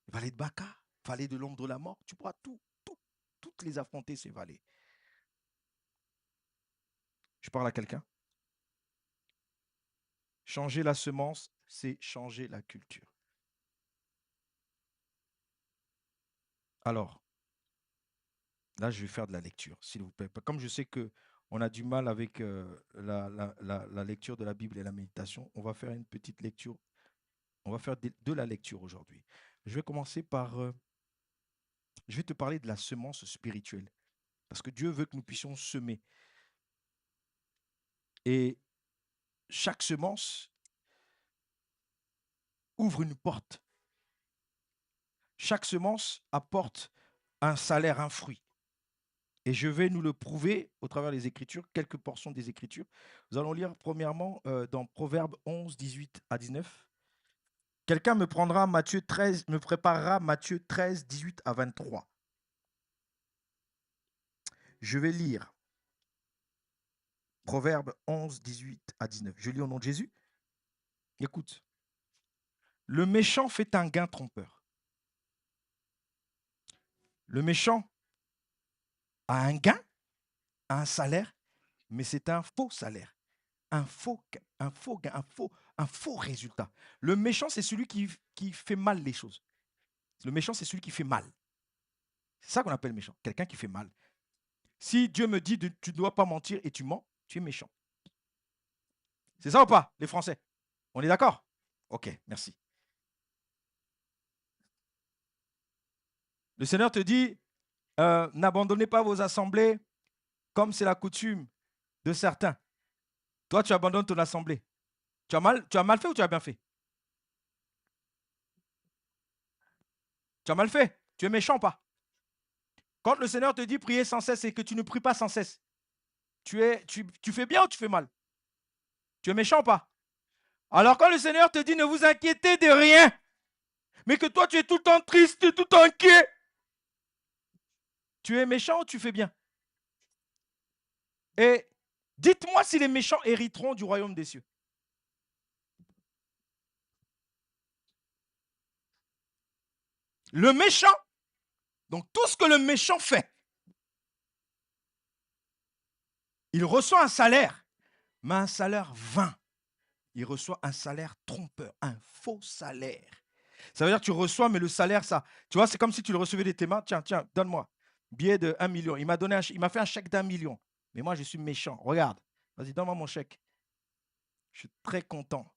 Vallée de Baca, vallée de l'ombre de la mort, tu pourras toutes les affronter, ces vallées. Je parle à quelqu'un. Changer la semence, c'est changer la culture. Alors, là, je vais faire de la lecture, s'il vous plaît. Comme je sais qu'on a du mal avec la lecture de la Bible et la méditation, on va faire une petite lecture. On va faire de la lecture aujourd'hui. Je vais commencer par... je vais te parler de la semence spirituelle. Parce que Dieu veut que nous puissions semer. Et chaque semence ouvre une porte. Chaque semence apporte un salaire, un fruit. Et je vais nous le prouver au travers des Écritures, quelques portions des Écritures. Nous allons lire premièrement dans Proverbes 11, 18 à 19. Quelqu'un me préparera Matthieu 13, 18 à 23. Je vais lire Proverbes 11, 18 à 19. Je lis au nom de Jésus. Écoute. Le méchant fait un gain trompeur. Le méchant a un gain, a un salaire, mais c'est un faux salaire. Un faux gain, un faux résultat. Le méchant, c'est celui qui fait mal les choses. Le méchant, c'est celui qui fait mal. C'est ça qu'on appelle méchant, quelqu'un qui fait mal. Si Dieu me dit tu ne dois pas mentir et tu mens, tu es méchant. C'est ça ou pas, les Français? On est d'accord? Ok, merci. Le Seigneur te dit, n'abandonnez pas vos assemblées comme c'est la coutume de certains. Toi, tu abandonnes ton assemblée. Tu as mal fait ou tu as bien fait? Tu as mal fait. Tu es méchant ou pas? Quand le Seigneur te dit prier sans cesse et que tu ne pries pas sans cesse, tu fais bien ou tu fais mal? Tu es méchant ou pas? Alors quand le Seigneur te dit ne vous inquiétez de rien, mais que toi tu es tout le temps triste, tout le temps inquiet, tu es méchant ou tu fais bien? Et dites-moi si les méchants hériteront du royaume des cieux. Le méchant, donc tout ce que le méchant fait, il reçoit un salaire, mais un salaire vain. Il reçoit un salaire trompeur, un faux salaire. Ça veut dire que tu reçois, mais le salaire, ça, tu vois, c'est comme si tu le recevais de tes mains. Tiens, tiens, donne-moi. Billet de 1 million. Il m'a fait un chèque d'1 million. Mais moi, je suis méchant. Regarde. Vas-y, donne-moi mon chèque. Je suis très content.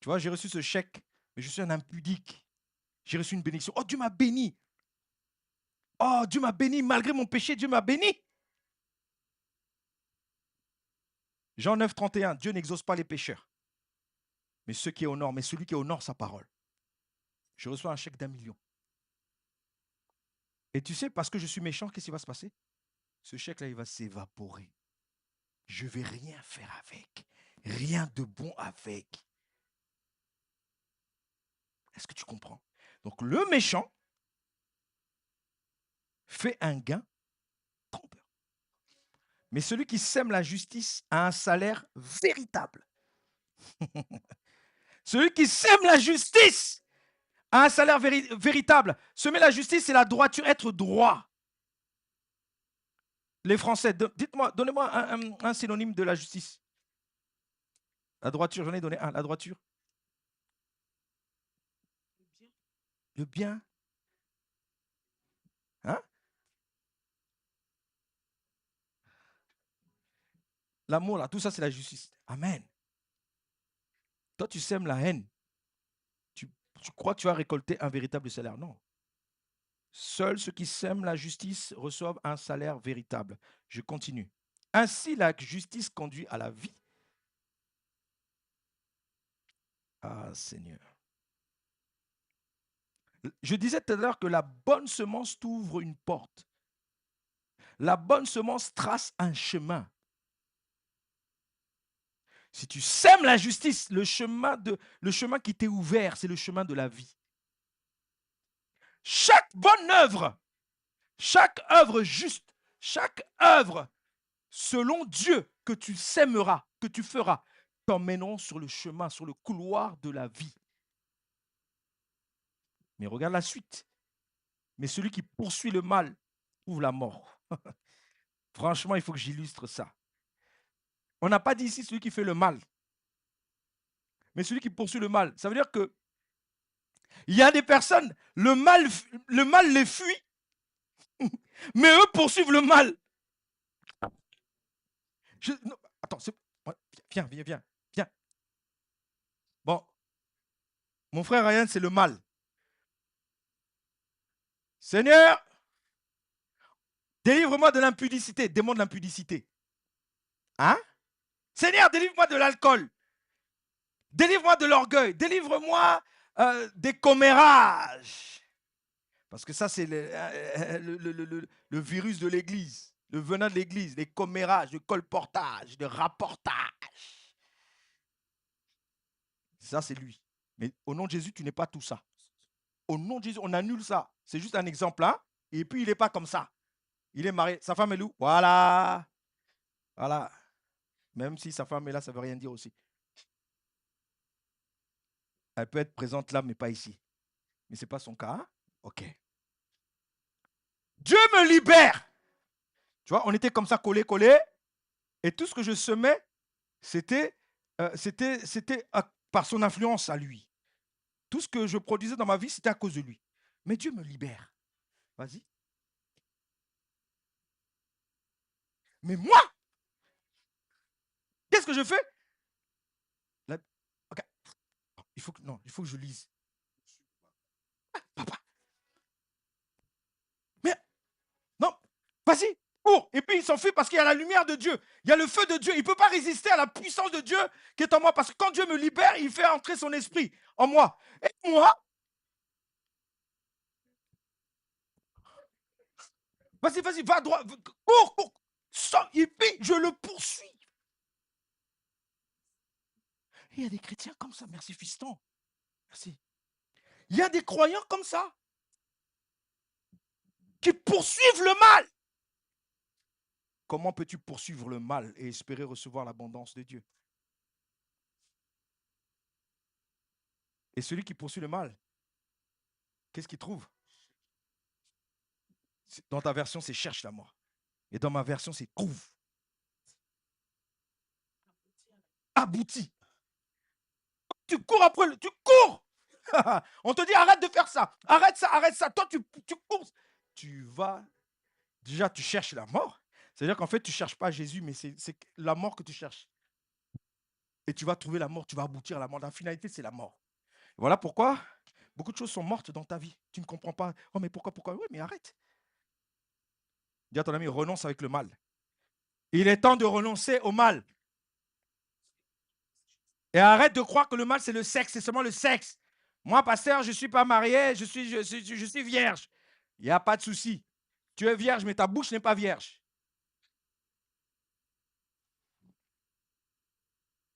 Tu vois, j'ai reçu ce chèque, mais je suis un impudique. J'ai reçu une bénédiction. Oh, Dieu m'a béni. Oh, Dieu m'a béni. Malgré mon péché, Dieu m'a béni. Jean 9, 31. Dieu n'exauce pas les pécheurs, mais ceux qui honorent, mais celui qui honore sa parole. Je reçois un chèque d'1 million. Et tu sais, parce que je suis méchant, qu'est-ce qui va se passer? Ce chèque-là, il va s'évaporer. Je ne vais rien faire avec. Rien de bon avec. Est-ce que tu comprends? Donc, le méchant fait un gain trompeur. Mais celui qui sème la justice a un salaire véritable. Celui qui sème la justice a un salaire véritable. Semer la justice, c'est la droiture, être droit. Les Français, dites-moi, donnez-moi un synonyme de la justice. La droiture, j'en ai donné un. La droiture. Le bien. Hein? L'amour, là, tout ça, c'est la justice. Amen. Toi, tu sèmes la haine. Tu crois que tu as récolté un véritable salaire? Non. Seuls ceux qui sèment la justice reçoivent un salaire véritable. Je continue. Ainsi, la justice conduit à la vie. Ah, Seigneur. Je disais tout à l'heure que la bonne semence t'ouvre une porte. La bonne semence trace un chemin. Si tu sèmes la justice, le chemin qui t'est ouvert, c'est le chemin de la vie. Chaque bonne œuvre, chaque œuvre juste, chaque œuvre selon Dieu que tu sèmeras, que tu feras, t'emmèneront sur le chemin, sur le couloir de la vie. Mais regarde la suite. Mais celui qui poursuit le mal trouve la mort. Franchement, il faut que j'illustre ça. On n'a pas dit ici celui qui fait le mal, mais celui qui poursuit le mal. Ça veut dire que il y a des personnes, le mal les fuit, mais eux poursuivent le mal. Non, attends, viens. Bon, mon frère Ryan, c'est le mal. Seigneur, délivre-moi de l'impudicité, démon de l'impudicité. Hein? Seigneur, délivre-moi de l'alcool. Délivre-moi de l'orgueil. Délivre-moi des commérages. Parce que ça, c'est le virus de l'Église, le venin de l'Église, les commérages, le colportage, le rapportage. Ça, c'est lui. Mais au nom de Jésus, tu n'es pas tout ça. Au nom de Jésus, on annule ça. C'est juste un exemple, hein? Et puis, il n'est pas comme ça. Il est marié. Sa femme est où? Voilà. Voilà. Même si sa femme est là, ça ne veut rien dire aussi. Elle peut être présente là, mais pas ici. Mais ce n'est pas son cas. Hein? OK. Dieu me libère. Tu vois, on était comme ça, collé. Et tout ce que je semais, c'était par son influence à lui. Tout ce que je produisais dans ma vie, c'était à cause de lui. Mais Dieu me libère. Vas-y. Mais moi, qu'est-ce que je fais? Okay. Il faut que je lise. Papa. Mais non, vas-y, cours. Et puis il s'enfuit parce qu'il y a la lumière de Dieu. Il y a le feu de Dieu. Il ne peut pas résister à la puissance de Dieu qui est en moi. Parce que quand Dieu me libère, il fait entrer son esprit en moi. Et moi, vas-y, va à droite. Cours. Et puis je le poursuis. Et il y a des chrétiens comme ça. Merci, fiston. Merci. Il y a des croyants comme ça qui poursuivent le mal. Comment peux-tu poursuivre le mal et espérer recevoir l'abondance de Dieu? Et celui qui poursuit le mal, qu'est-ce qu'il trouve? Dans ta version, c'est cherche la mort. Et dans ma version, c'est trouve. aboutit. Tu cours après tu cours. On te dit arrête de faire ça. Arrête ça, arrête ça. Toi, tu cours. Tu vas, déjà, tu cherches la mort. C'est-à-dire qu'en fait, tu ne cherches pas Jésus, mais c'est la mort que tu cherches. Et tu vas trouver la mort, tu vas aboutir à la mort. La finalité, c'est la mort. Voilà pourquoi beaucoup de choses sont mortes dans ta vie. Tu ne comprends pas. Oh, mais pourquoi? Oui, mais arrête. Dis à ton ami, renonce avec le mal. Il est temps de renoncer au mal. Et arrête de croire que le mal, c'est le sexe, c'est seulement le sexe. Moi, pasteur, je ne suis pas marié, je suis vierge. Il n'y a pas de souci. Tu es vierge, mais ta bouche n'est pas vierge.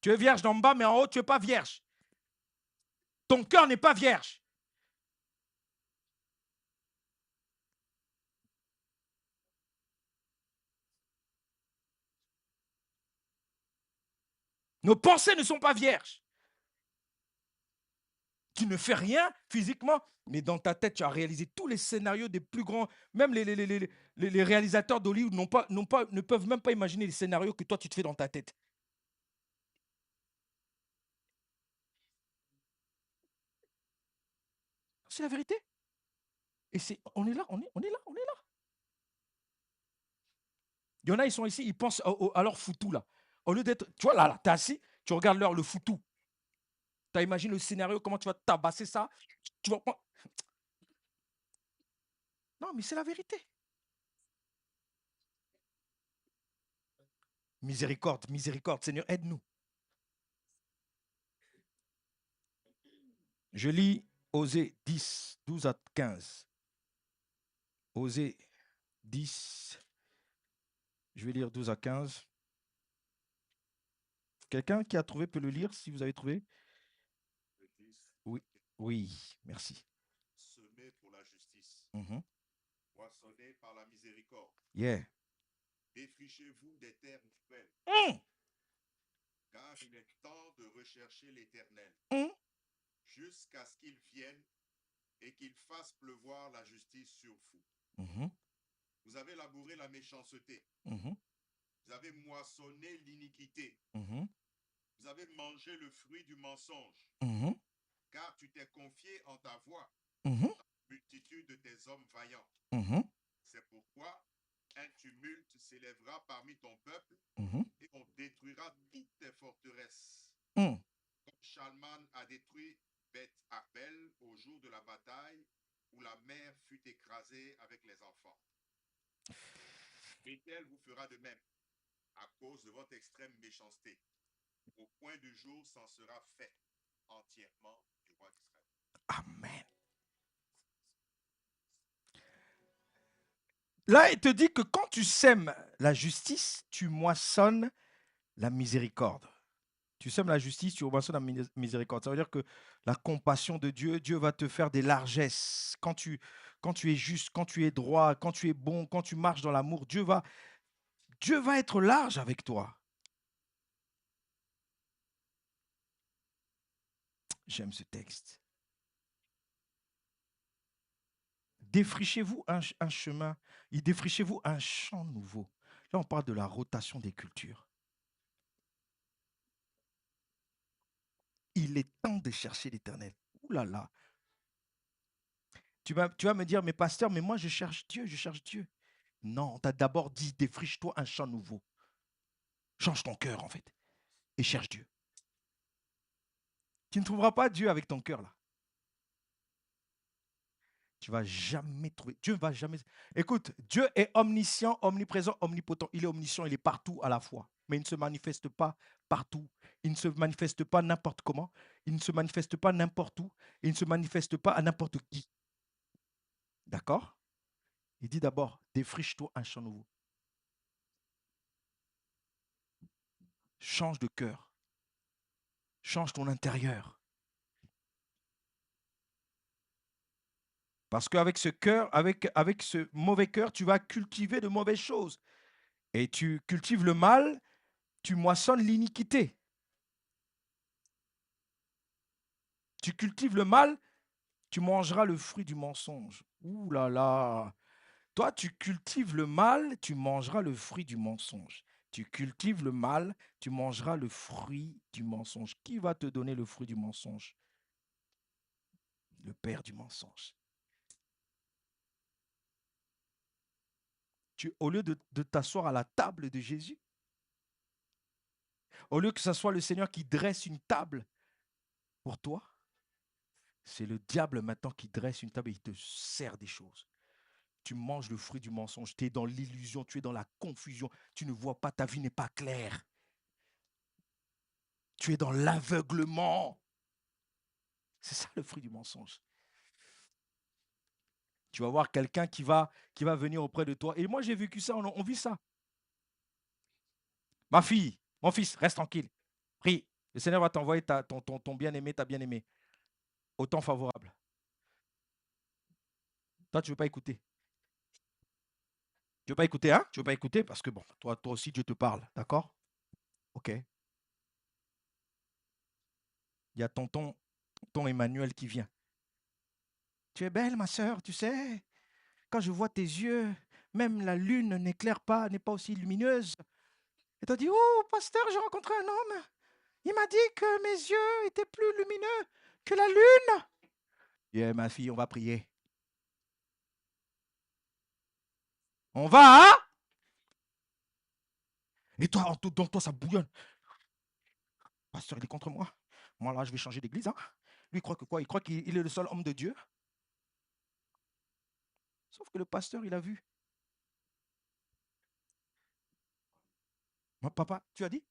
Tu es vierge d'en bas, mais en haut, tu n'es pas vierge. Ton cœur n'est pas vierge. Nos pensées ne sont pas vierges. Tu ne fais rien physiquement, mais dans ta tête, tu as réalisé tous les scénarios des plus grands. Même les réalisateurs d'Hollywood ne peuvent même pas imaginer les scénarios que toi, tu te fais dans ta tête. C'est la vérité. Et on est là, on est là. Il y en a, ils sont ici, ils pensent à leur foutou, là. Au lieu d'être, tu vois, là, tu es assis, tu regardes le foutou. Tu imagines le scénario, comment tu vas tabasser ça. Tu vas prendre... Non, mais c'est la vérité. Miséricorde, Seigneur, aide-nous. Je lis Osée 10, 12 à 15. Osée 10, je vais lire 12 à 15. Quelqu'un qui a trouvé peut le lire, si vous avez trouvé. Oui, oui, merci. Semé pour la justice, moissonné par la miséricorde. Yeah. Défrichez-vous des terres nouvelles, car il est temps de rechercher l'Éternel, jusqu'à ce qu'il vienne et qu'il fasse pleuvoir la justice sur vous. Vous avez labouré la méchanceté, vous avez moissonné l'iniquité, vous avez mangé le fruit du mensonge, car tu t'es confié en ta voix, dans la multitude de tes hommes vaillants. C'est pourquoi un tumulte s'élèvera parmi ton peuple, et on détruira toutes tes forteresses. Comme Chalman a détruit Beth Arbel au jour de la bataille, où la mer fut écrasée avec les enfants. Bethel vous fera de même, à cause de votre extrême méchanceté. Au point du jour, s'en sera fait entièrement du roi d'Israël. Amen. Là, il te dit que quand tu sèmes la justice, tu moissonnes la miséricorde. Tu sèmes la justice, tu moissonnes la miséricorde. Ça veut dire que la compassion de Dieu, Dieu va te faire des largesses. Quand tu es juste, quand tu es droit, quand tu es bon, quand tu marches dans l'amour, Dieu va être large avec toi. J'aime ce texte. Défrichez-vous un chemin, défrichez-vous un champ nouveau. Là, on parle de la rotation des cultures. Il est temps de chercher l'Éternel. Ouh là là. Tu vas me dire, mais pasteur, mais moi je cherche Dieu, je cherche Dieu. Non, on t'a d'abord dit, défriche-toi un champ nouveau. Change ton cœur, en fait, et cherche Dieu. Tu ne trouveras pas Dieu avec ton cœur, là. Tu ne vas jamais trouver. Dieu ne va jamais. Écoute, Dieu est omniscient, omniprésent, omnipotent. Il est omniscient, il est partout à la fois. Mais il ne se manifeste pas partout. Il ne se manifeste pas n'importe comment. Il ne se manifeste pas n'importe où. Il ne se manifeste pas à n'importe qui. D'accord? Il dit d'abord, défriche-toi un champ nouveau. Change de cœur. Change ton intérieur. Parce qu'avec ce cœur, avec ce mauvais cœur, tu vas cultiver de mauvaises choses. Et tu cultives le mal, tu moissonnes l'iniquité. Tu cultives le mal, tu mangeras le fruit du mensonge. Ouh là là. Toi, tu cultives le mal, tu mangeras le fruit du mensonge. Tu cultives le mal, tu mangeras le fruit du mensonge. Qui va te donner le fruit du mensonge? Le père du mensonge. Au lieu de t'asseoir à la table de Jésus, au lieu que ce soit le Seigneur qui dresse une table pour toi, c'est le diable maintenant qui dresse une table et il te sert des choses. Tu manges le fruit du mensonge, tu es dans l'illusion, tu es dans la confusion, tu ne vois pas, ta vie n'est pas claire. Tu es dans l'aveuglement. C'est ça le fruit du mensonge. Tu vas voir quelqu'un qui va venir auprès de toi. Et moi, j'ai vécu ça, on vit ça. Ma fille, mon fils, reste tranquille. Prie. Le Seigneur va t'envoyer ton bien-aimé, ta bien-aimée. Au temps favorable. Toi, tu ne veux pas écouter. Tu ne veux pas écouter, hein? Tu ne veux pas écouter parce que, bon, toi aussi, Dieu te parle. D'accord? Ok. Il y a tonton Emmanuel qui vient. Tu es belle, ma sœur, tu sais. Quand je vois tes yeux, même la lune n'éclaire pas, n'est pas aussi lumineuse. Et tu as dit, oh, pasteur, j'ai rencontré un homme. Il m'a dit que mes yeux étaient plus lumineux que la lune. Et ma fille, on va prier. On va, hein? Et toi, dans toi, ça bouillonne. Pasteur, il est contre moi. Moi, là, je vais changer d'église. Hein? Lui, il croit que quoi? Il croit qu'il est le seul homme de Dieu. Sauf que le pasteur, il a vu. Moi, papa, tu as dit?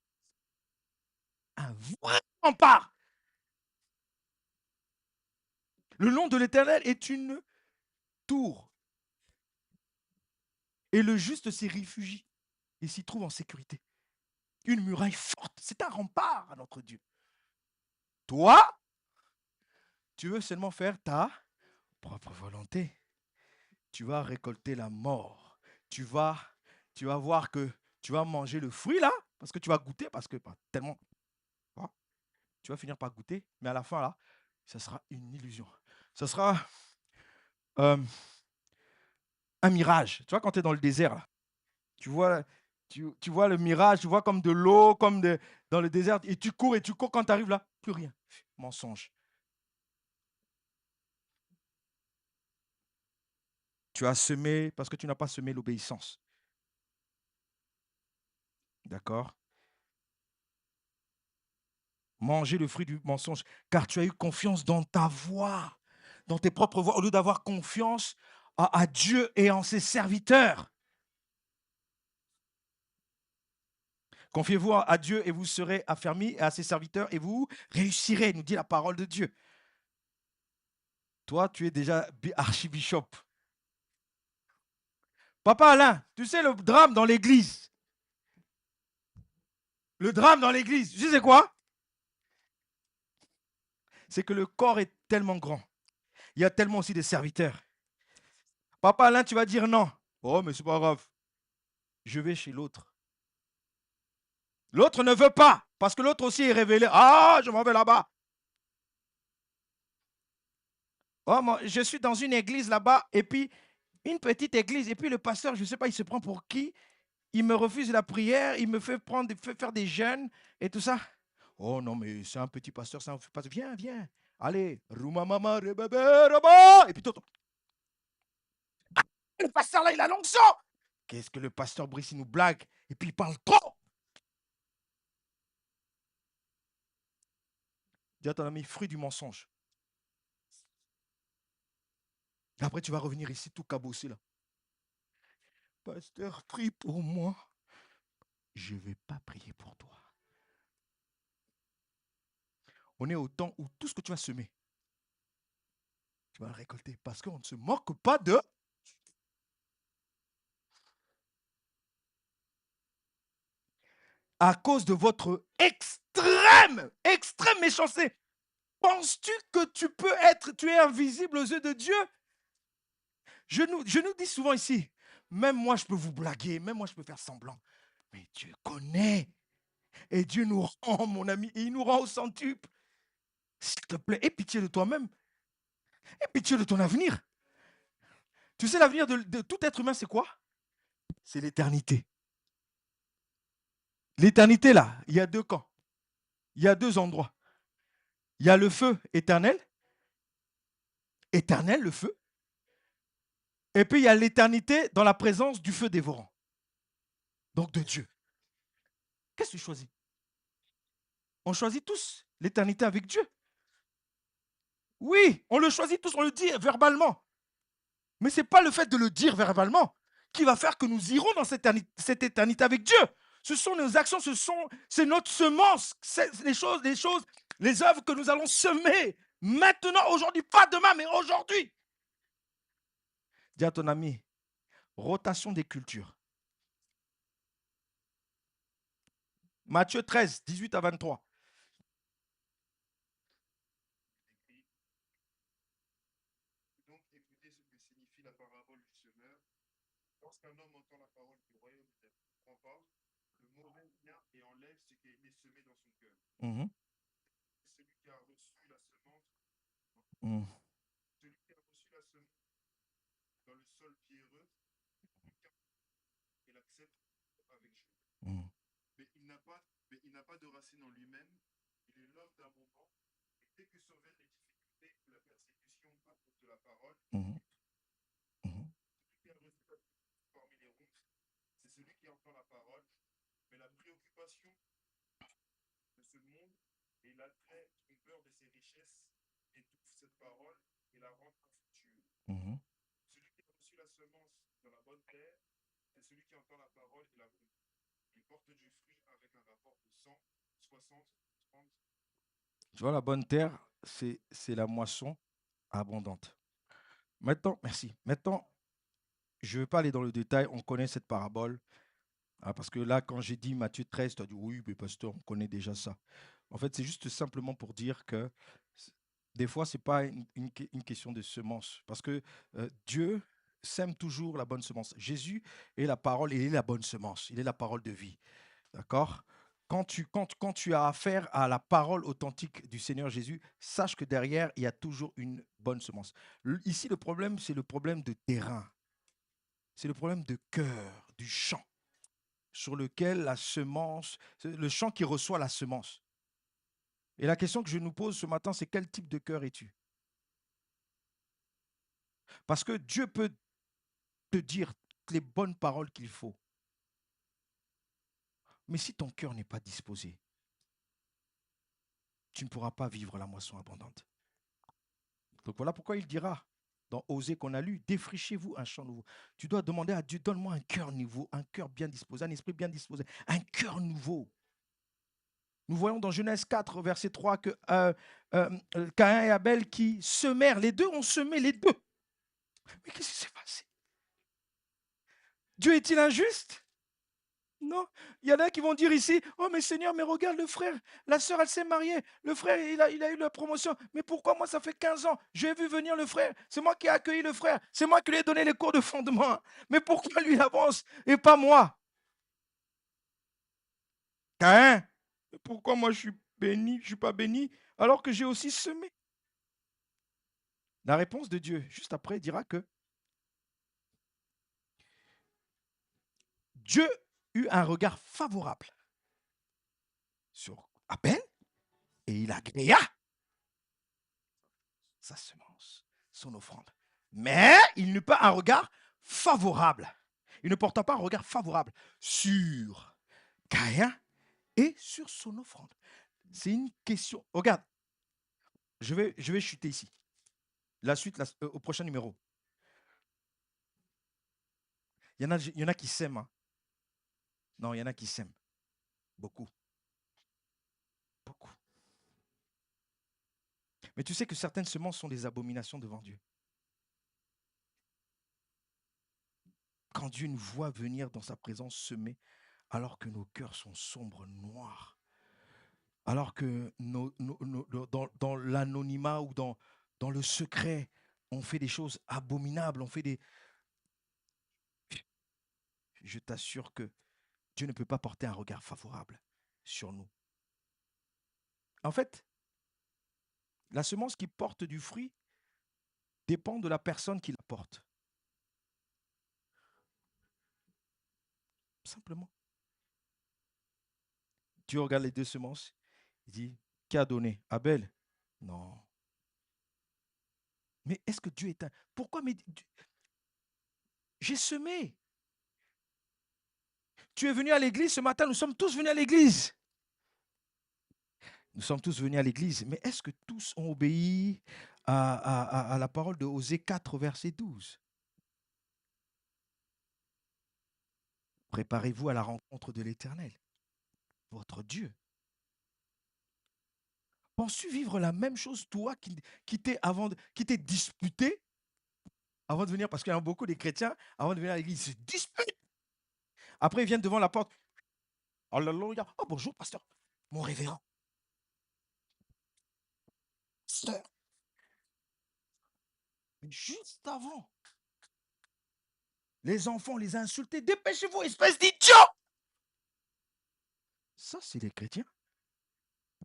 Un vrai rempart. Le nom de l'Éternel est une tour. Et le juste s'y réfugie. Il s'y trouve en sécurité. Une muraille forte. C'est un rempart à notre Dieu. Toi, tu veux seulement faire ta propre volonté. Tu vas récolter la mort. Tu vas voir que tu vas manger le fruit là, parce que tu vas goûter, parce que tellement, tu vas finir par goûter, mais à la fin là, ça sera une illusion. Ça sera un mirage. Tu vois, quand tu es dans le désert, là, tu vois le mirage, tu vois comme de l'eau, dans le désert, et tu cours, quand tu arrives là, plus rien. Mensonge. Tu as semé parce que tu n'as pas semé l'obéissance. D'accord? Manger le fruit du mensonge, car tu as eu confiance dans ta voix, dans tes propres voix, au lieu d'avoir confiance à Dieu et en ses serviteurs. Confiez-vous à Dieu et vous serez affermis, et à ses serviteurs et vous réussirez, nous dit la parole de Dieu. Toi, tu es déjà archibishop. Papa Alain, tu sais le drame dans l'église? Le drame dans l'église, tu sais c'est quoi? C'est que le corps est tellement grand. Il y a tellement aussi de serviteurs. Papa Alain, tu vas dire non. Oh, mais c'est pas grave. Je vais chez l'autre. L'autre ne veut pas, parce que l'autre aussi est révélé. Ah, je m'en vais là-bas. Oh, moi, je suis dans une église là-bas, et puis une petite église, et puis le pasteur, je ne sais pas, il se prend pour qui? Il me refuse la prière, il me fait faire des jeûnes et tout ça. Oh non, mais c'est un petit pasteur, c'est un pasteur. Viens, viens. Allez, roumamama, rebebe, raba. Et puis tout. Le pasteur là, il a l'onction. Qu'est-ce que le pasteur Brice, il nous blague? Et puis il parle trop. Dis à ton ami, fruit du mensonge. Et après, tu vas revenir ici tout cabossé là. Pasteur, prie pour moi. Je ne vais pas prier pour toi. On est au temps où tout ce que tu vas semer, tu vas le récolter. Parce qu'on ne se moque pas de... À cause de votre extrême méchanceté. Penses-tu que tu es invisible aux yeux de Dieu? Je nous dis souvent ici, même moi je peux vous blaguer, même moi je peux faire semblant. Mais Dieu connaît. Et Dieu nous rend, mon ami, et il nous rend au centuple. S'il te plaît, aie pitié de toi-même. Aie pitié de ton avenir. Tu sais, l'avenir de tout être humain, c'est quoi? C'est l'éternité. L'éternité, là, il y a deux camps. Il y a deux endroits. Il y a le feu éternel. Éternel, le feu. Et puis, il y a l'éternité dans la présence du feu dévorant. Donc, de Dieu. Qu'est-ce que tu choisis? On choisit tous l'éternité avec Dieu. Oui, on le choisit tous, on le dit verbalement. Mais ce n'est pas le fait de le dire verbalement qui va faire que nous irons dans cette éternité avec Dieu. Ce sont nos actions, c'est notre semence, les œuvres que nous allons semer maintenant, aujourd'hui, pas demain, mais aujourd'hui. Dis à ton ami, rotation des cultures. Matthieu 13, 18 à 23. Donc, écoutez ce que signifie la parabole du semeur. Lorsqu'un homme entend la parole du royaume et ne comprend pas, le mauvais vient et enlève ce qui a été semé dans son cœur. Celui qui a reçu la semence, celui qui a reçu la semence dans le sol pierreux, il accepte avec joie. Mais il n'a pas de racine en lui-même, il est l'homme d'un moment, et dès que surviennent les difficultés ou la persécution à cause de la parole, celui qui a reçu la semence parmi les ronces, c'est celui qui entend la parole, mais la préoccupation de ce monde et l'attrait trompeur de ses richesses étouffent cette parole et la rendent infructueuse. Celui qui a reçu la semence dans la bonne terre, c'est celui qui entend la parole et la comprend. Il porte du fruit avec un rapport de 100, 60, 30. Tu vois, la bonne terre, c'est la moisson abondante. Maintenant, merci. Maintenant, je ne vais pas aller dans le détail, on connaît cette parabole. Parce que là, quand j'ai dit Matthieu 13, tu as dit oui, mais pasteur, on connaît déjà ça. En fait, c'est juste simplement pour dire que des fois, ce n'est pas une question de semence. Parce que Dieu sème toujours la bonne semence. Jésus est la parole, il est la bonne semence. Il est la parole de vie. D'accord? Quand tu as affaire à la parole authentique du Seigneur Jésus, sache que derrière, il y a toujours une bonne semence. Ici, le problème, c'est le problème de terrain. C'est le problème de cœur, du champ sur lequel la semence, le champ qui reçoit la semence. Et la question que je nous pose ce matin, c'est quel type de cœur es-tu? Parce que Dieu peut te dire les bonnes paroles qu'il faut. Mais si ton cœur n'est pas disposé, tu ne pourras pas vivre la moisson abondante. Donc voilà pourquoi il dira dans Osée qu'on a lu, défrichez-vous un champ nouveau. Tu dois demander à Dieu, donne-moi un cœur nouveau, un cœur bien disposé, un esprit bien disposé, un cœur nouveau. Nous voyons dans Genèse 4, verset 3, que Caïn et Abel qui semèrent, les deux ont semé, les deux. Mais qu'est-ce qui s'est passé? Dieu est-il injuste? Non. Il y en a qui vont dire ici, oh mais Seigneur, mais regarde le frère, la sœur, elle s'est mariée, le frère, il a eu la promotion. Mais pourquoi moi, ça fait 15 ans, j'ai vu venir le frère, c'est moi qui ai accueilli le frère, c'est moi qui lui ai donné les cours de fondement. Mais pourquoi lui avance et pas moi? Caïn, pourquoi moi je suis béni, je ne suis pas béni, alors que j'ai aussi semé? La réponse de Dieu, juste après, dira que Dieu eut un regard favorable sur Abel et il agréa sa semence, son offrande. Mais il n'eut pas un regard favorable. Il ne porta pas un regard favorable sur Caïn et sur son offrande. C'est une question. Regarde, je vais chuter ici. La suite au prochain numéro. Il y en a qui s'aiment. Hein. Non, il y en a qui s'aiment. Beaucoup. Beaucoup. Mais tu sais que certaines semences sont des abominations devant Dieu. Quand Dieu nous voit venir dans sa présence semer, alors que nos cœurs sont sombres, noirs, alors que dans l'anonymat ou dans le secret, on fait des choses abominables, on fait des... Je t'assure que Dieu ne peut pas porter un regard favorable sur nous. En fait, la semence qui porte du fruit dépend de la personne qui la porte. Simplement. tu regardes les 2 semences, il dit, qui a donné? Abel? Non. Mais est-ce que Dieu est un... Pourquoi? Mais j'ai semé. Tu es venu à l'église ce matin, nous sommes tous venus à l'église. Nous sommes tous venus à l'église, mais est-ce que tous ont obéi à la parole de Osée 4, verset 12? Préparez-vous à la rencontre de l'Éternel, votre Dieu. Penses-tu vivre la même chose, toi, qui t'es disputé avant de venir? Parce qu'il y a beaucoup de chrétiens, avant de venir à l'église, ils se disputent. Après, ils viennent devant la porte. Alléluia. Oh, bonjour, pasteur. Mon révérend. Pasteur. Mais juste avant, les enfants les insultaient. Dépêchez-vous, espèce d'idiot! Ça, c'est les chrétiens.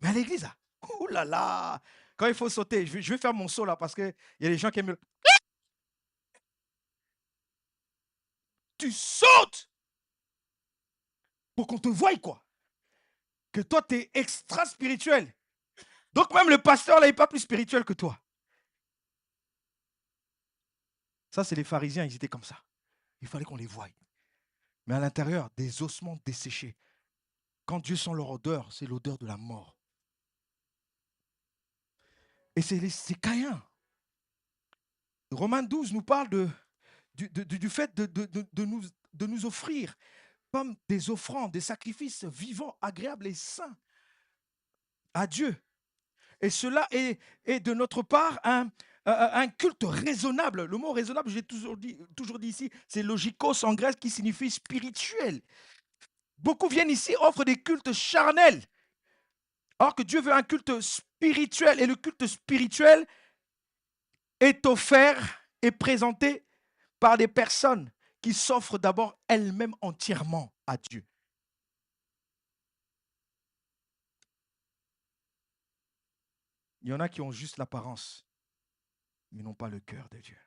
Mais à l'église, là, ouh là là! Quand il faut sauter, je vais faire mon saut là parce qu'il y a des gens qui aiment. Tu sautes pour qu'on te voie, quoi. Que toi, tu es extra spirituel. Donc, même le pasteur, là, il n'est pas plus spirituel que toi. Ça, c'est les pharisiens, ils étaient comme ça. Il fallait qu'on les voie. Mais à l'intérieur, des ossements desséchés. Quand Dieu sent leur odeur, c'est l'odeur de la mort. Et c'est Caïn. Romains 12 nous parle du fait de nous offrir comme des offrandes, des sacrifices vivants, agréables et saints à Dieu. Et cela est de notre part un culte raisonnable. Le mot raisonnable, j'ai toujours dit ici, c'est logikos en grec qui signifie spirituel. Beaucoup viennent ici, offrent des cultes charnels. Alors que Dieu veut un culte spirituel. Et le culte spirituel est offert et présenté par des personnes qui s'offrent d'abord elles-mêmes entièrement à Dieu. Il y en a qui ont juste l'apparence, mais n'ont pas le cœur de Dieu.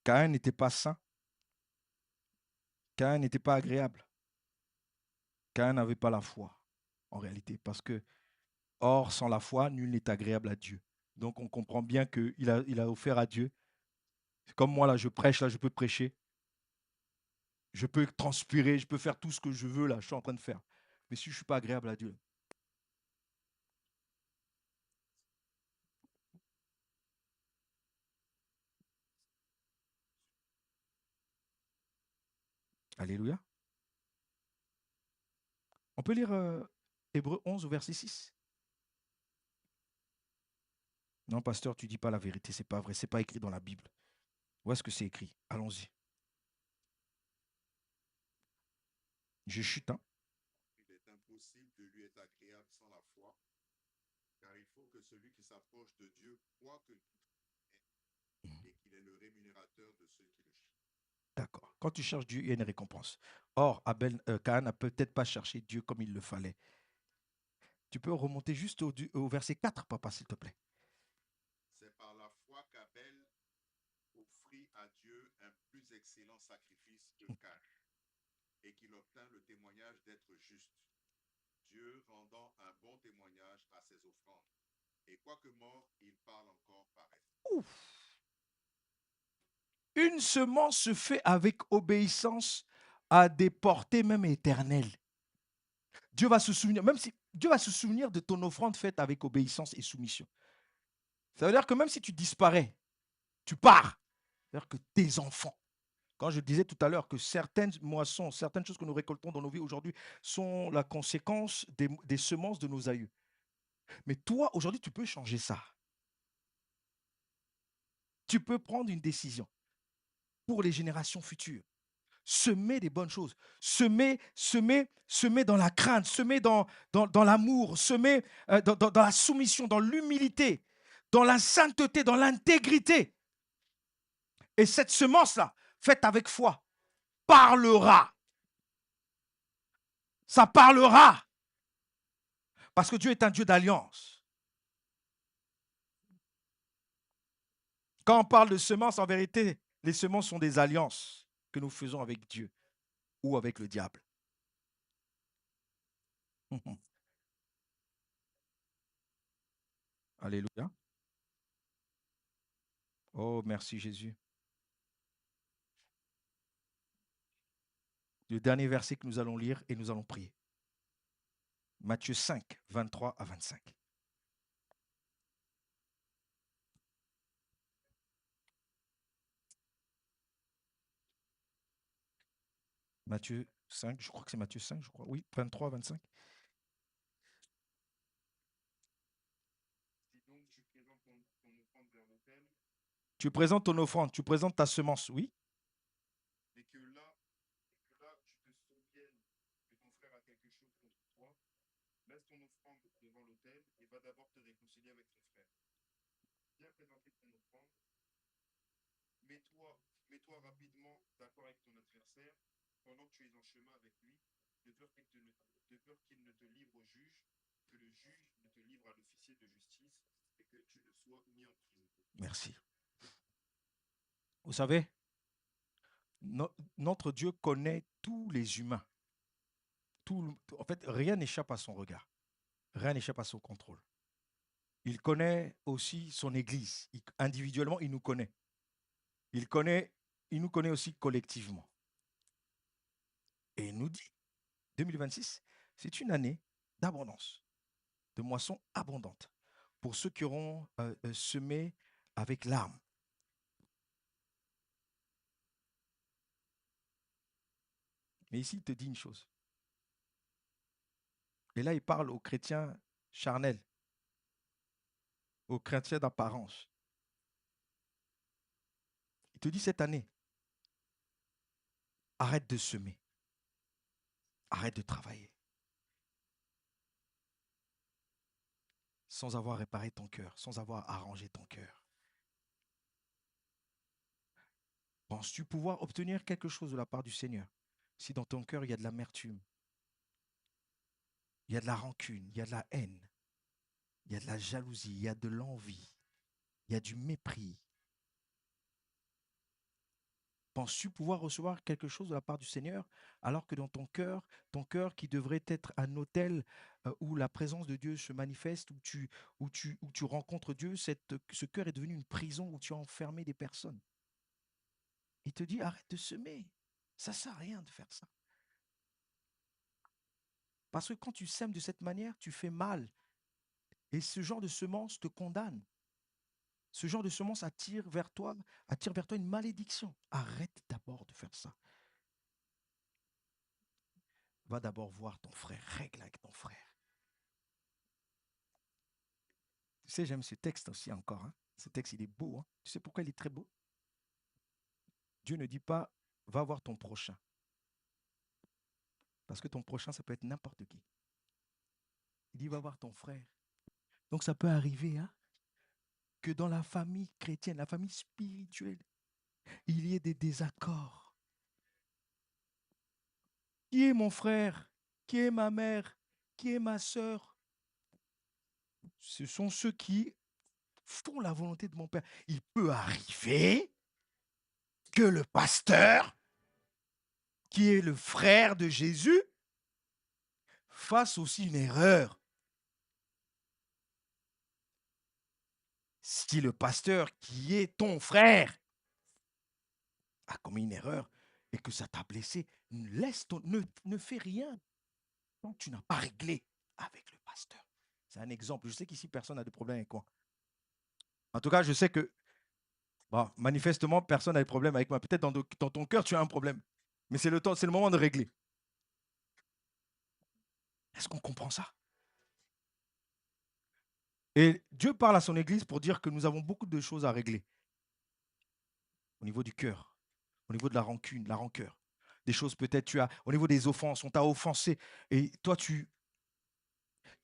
Caïn n'était pas saint. Caïn n'était pas agréable. Caïn n'avait pas la foi, en réalité, parce que, or, sans la foi, nul n'est agréable à Dieu. Donc, on comprend bien qu'il a offert à Dieu. Comme moi, là, je prêche, là, je peux prêcher. Je peux transpirer, je peux faire tout ce que je veux, là, je suis en train de faire. Mais si je ne suis pas agréable à Dieu, alléluia. On peut lire Hébreux 11 au verset 6. Non, pasteur, tu ne dis pas la vérité, c'est pas vrai, c'est pas écrit dans la Bible. Où est-ce que c'est écrit? Allons-y. Je chute, hein? Il est impossible de lui être agréable sans la foi, car il faut que celui qui s'approche de Dieu croit que Dieu est et qu'il est le rémunérateur de ceux qui le cherchent. D'accord. Quand tu cherches Dieu, il y a une récompense. Or, Caïn n'a peut-être pas cherché Dieu comme il le fallait. Tu peux remonter juste au verset 4, papa, s'il te plaît. C'est par la foi qu'Abel offrit à Dieu un plus excellent sacrifice que Caïn, et qu'il obtint le témoignage d'être juste, Dieu rendant un bon témoignage à ses offrandes. Et quoique mort, il parle encore pareil. Ouf. Une semence se fait avec obéissance à des portées même éternelles. Dieu va se souvenir, même si Dieu va se souvenir de ton offrande faite avec obéissance et soumission. Ça veut dire que même si tu disparais, tu pars. C'est-à-dire que tes enfants, quand je disais tout à l'heure que certaines moissons, certaines choses que nous récoltons dans nos vies aujourd'hui sont la conséquence des semences de nos aïeux. Mais toi, aujourd'hui, tu peux changer ça. Tu peux prendre une décision pour les générations futures. Semer des bonnes choses, semer dans la crainte, semer dans l'amour, semer dans la soumission, dans l'humilité, dans la sainteté, dans l'intégrité. Et cette semence-là, faite avec foi, parlera. Ça parlera. Parce que Dieu est un Dieu d'alliance. Quand on parle de semences, en vérité, les semences sont des alliances que nous faisons avec Dieu ou avec le diable. Alléluia. Oh, merci Jésus. Le dernier verset que nous allons lire et nous allons prier. Matthieu 5, 23 à 25. Matthieu 5, je crois que c'est Matthieu 5, je crois. Oui, 23 à 25. Tu présentes ton offrande, tu présentes ta semence, oui. Et que là, tu te souviennes que ton frère a quelque chose contre toi, laisse ton offrande devant l'autel et va d'abord te réconcilier avec ton frère. Viens présenter ton offrande. Mets-toi rapidement d'accord avec ton adversaire pendant que tu es en chemin avec lui, de peur qu'il ne te livre au juge, que le juge ne te livre à l'officier de justice et que tu ne sois mis en prison. Merci. Vous savez, notre Dieu connaît tous les humains. En fait, rien n'échappe à son regard. Rien n'échappe à son contrôle. Il connaît aussi son Église. Individuellement, il nous connaît. Il nous connaît aussi collectivement. Et il nous dit, 2026, c'est une année d'abondance, de moissons abondantes pour ceux qui auront semé avec larmes. Mais ici, il te dit une chose. Et là, il parle aux chrétiens charnels, aux chrétiens d'apparence. Il te dit cette année, arrête de semer, arrête de travailler, sans avoir réparé ton cœur, sans avoir arrangé ton cœur. Penses-tu pouvoir obtenir quelque chose de la part du Seigneur si dans ton cœur il y a de l'amertume, il y a de la rancune, il y a de la haine, il y a de la jalousie, il y a de l'envie, il y a du mépris? Penses-tu pouvoir recevoir quelque chose de la part du Seigneur alors que dans ton cœur qui devrait être un autel où la présence de Dieu se manifeste, où tu rencontres Dieu, ce cœur est devenu une prison où tu as enfermé des personnes? Il te dit, arrête de semer. Ça ne sert à rien de faire ça. Parce que quand tu sèmes de cette manière, tu fais mal. Et ce genre de semence te condamne. Ce genre de semence attire vers toi une malédiction. Arrête d'abord de faire ça. Va d'abord voir ton frère, règle avec ton frère. Tu sais, j'aime ce texte aussi encore. Hein. Ce texte, il est beau. Hein. Tu sais pourquoi il est très beau? Dieu ne dit pas, va voir ton prochain. Parce que ton prochain, ça peut être n'importe qui. Il dit, va voir ton frère. Donc ça peut arriver hein, que dans la famille chrétienne, la famille spirituelle, il y ait des désaccords. Qui est mon frère? Qui est ma mère? Qui est ma sœur? Ce sont ceux qui font la volonté de mon Père. Il peut arriver que le pasteur, qui est le frère de Jésus, fasse aussi une erreur. Si le pasteur, qui est ton frère, a commis une erreur et que ça t'a blessé, ne fais rien tant que tu n'as pas réglé avec le pasteur. C'est un exemple. Je sais qu'ici, personne n'a de problème avec moi. En tout cas, je sais que, bon, manifestement, personne n'a de problème avec moi. Peut-être dans ton cœur, tu as un problème. Mais c'est le moment de régler. Est-ce qu'on comprend ça? Et Dieu parle à son Église pour dire que nous avons beaucoup de choses à régler. Au niveau du cœur, au niveau de la rancune, la rancœur. Des choses peut-être, au niveau des offenses, on t'a offensé. Et toi, tu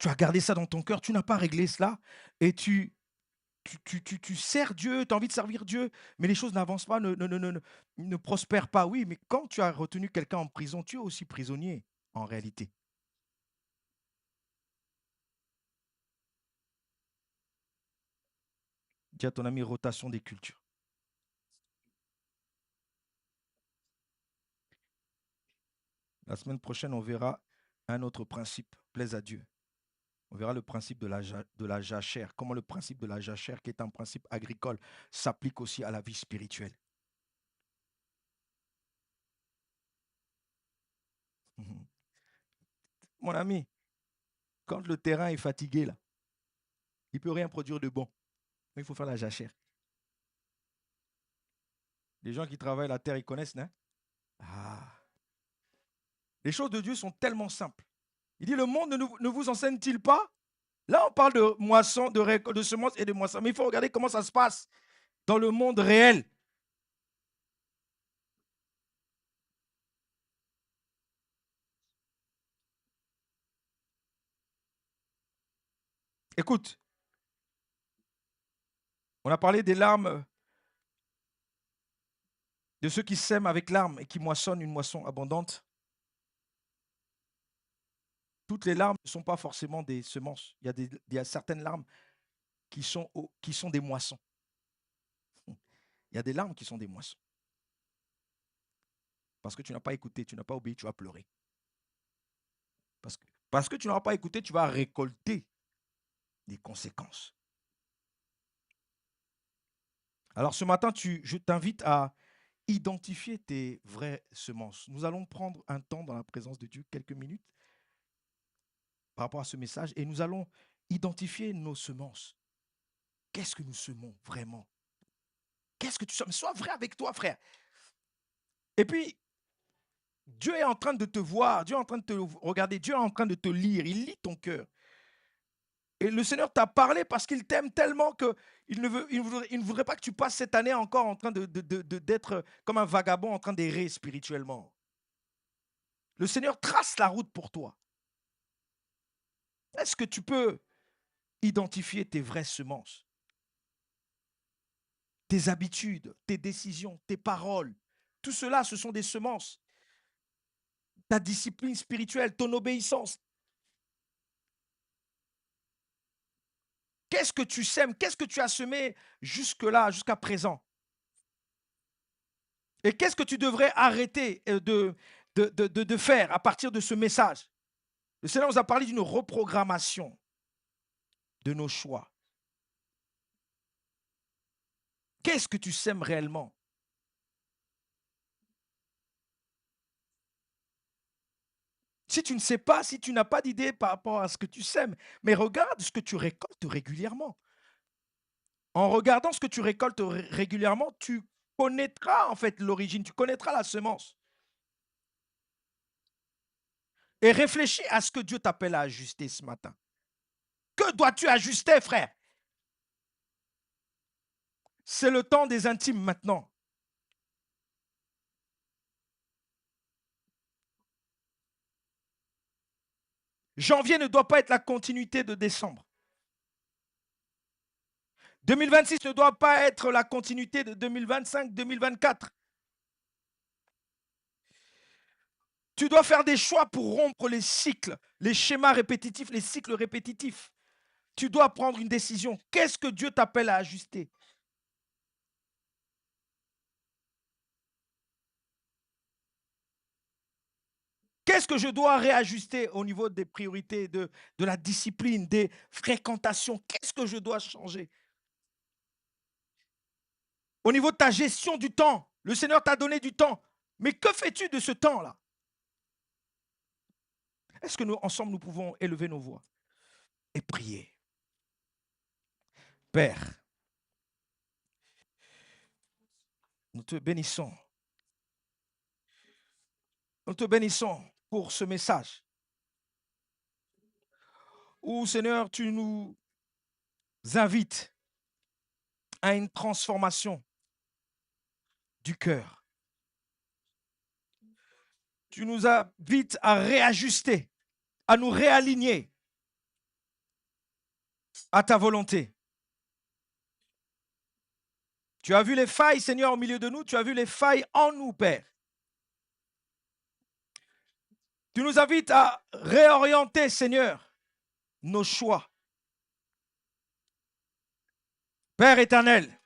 as gardé ça dans ton cœur, tu n'as pas réglé cela. Et tu sers Dieu, tu as envie de servir Dieu, mais les choses n'avancent pas, ne prospèrent pas. Oui, mais quand tu as retenu quelqu'un en prison, tu es aussi prisonnier, en réalité. Dis à ton ami, rotation des cultures. La semaine prochaine, on verra un autre principe, plaise à Dieu. On verra le principe de la jachère. Comment le principe de la jachère, qui est un principe agricole, s'applique aussi à la vie spirituelle. Mon ami, quand le terrain est fatigué, là, il ne peut rien produire de bon. Il faut faire la jachère. Les gens qui travaillent la terre, ils connaissent, non? Ah. Les choses de Dieu sont tellement simples. Il dit, le monde ne vous enseigne-t-il pas? Là, on parle de moisson, de semences et de moisson. Mais il faut regarder comment ça se passe dans le monde réel. Écoute, on a parlé des larmes, de ceux qui sèment avec larmes et qui moissonnent une moisson abondante. Toutes les larmes ne sont pas forcément des semences. Il y a certaines larmes qui sont des moissons. Il y a des larmes qui sont des moissons. Parce que tu n'as pas écouté, tu n'as pas obéi, tu vas pleurer. Parce que tu n'auras pas écouté, tu vas récolter des conséquences. Alors ce matin, je t'invite à identifier tes vraies semences. Nous allons prendre un temps dans la présence de Dieu, quelques minutes, par rapport à ce message, et nous allons identifier nos semences. Qu'est-ce que nous semons vraiment? Qu'est-ce que tu sommes? Sois vrai avec toi, frère. Et puis, Dieu est en train de te voir, Dieu est en train de te regarder, Dieu est en train de te lire, il lit ton cœur. Et le Seigneur t'a parlé parce qu'il t'aime tellement qu'il ne voudrait pas que tu passes cette année encore en train d'être comme un vagabond en train d'errer spirituellement. Le Seigneur trace la route pour toi. Est-ce que tu peux identifier tes vraies semences? Tes habitudes, tes décisions, tes paroles. Tout cela, ce sont des semences. Ta discipline spirituelle, ton obéissance. Qu'est-ce que tu sèmes? Qu'est-ce que tu as semé jusque-là, jusqu'à présent? Et qu'est-ce que tu devrais arrêter de faire à partir de ce message? Le Seigneur nous a parlé d'une reprogrammation de nos choix. Qu'est-ce que tu sèmes réellement? Si tu ne sais pas, si tu n'as pas d'idée par rapport à ce que tu sèmes, mais regarde ce que tu récoltes régulièrement. En regardant ce que tu récoltes régulièrement, tu connaîtras en fait l'origine, tu connaîtras la semence. Et réfléchis à ce que Dieu t'appelle à ajuster ce matin. Que dois-tu ajuster, frère? C'est le temps des intimes maintenant. Janvier ne doit pas être la continuité de décembre. 2026 ne doit pas être la continuité de 2025, 2024. Tu dois faire des choix pour rompre les cycles, les schémas répétitifs, les cycles répétitifs. Tu dois prendre une décision. Qu'est-ce que Dieu t'appelle à ajuster? Qu'est-ce que je dois réajuster au niveau des priorités, de la discipline, des fréquentations? Qu'est-ce que je dois changer? Au niveau de ta gestion du temps, le Seigneur t'a donné du temps. Mais que fais-tu de ce temps-là? Est-ce que nous, ensemble, nous pouvons élever nos voix et prier? Père, nous te bénissons. Nous te bénissons pour ce message. Où, Seigneur, tu nous invites à une transformation du cœur. Tu nous invites à réajuster, à nous réaligner à ta volonté. Tu as vu les failles, Seigneur, au milieu de nous. Tu as vu les failles en nous, Père. Tu nous invites à réorienter, Seigneur, nos choix. Père éternel,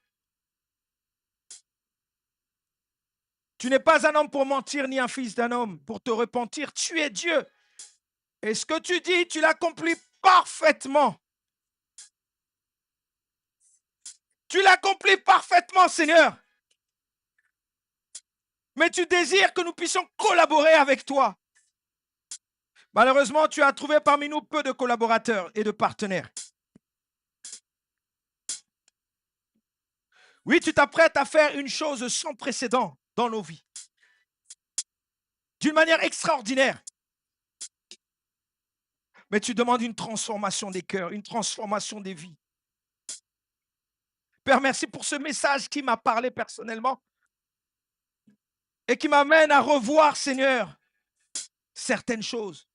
Tu n'es pas un homme pour mentir, ni un fils d'un homme pour te repentir. Tu es Dieu. Et ce que tu dis, tu l'accomplis parfaitement. Tu l'accomplis parfaitement, Seigneur. Mais tu désires que nous puissions collaborer avec toi. Malheureusement, tu as trouvé parmi nous peu de collaborateurs et de partenaires. Oui, tu t'apprêtes à faire une chose sans précédent dans nos vies. D'une manière extraordinaire. Mais tu demandes une transformation des cœurs, une transformation des vies. Père, merci pour ce message qui m'a parlé personnellement et qui m'amène à revoir, Seigneur, certaines choses.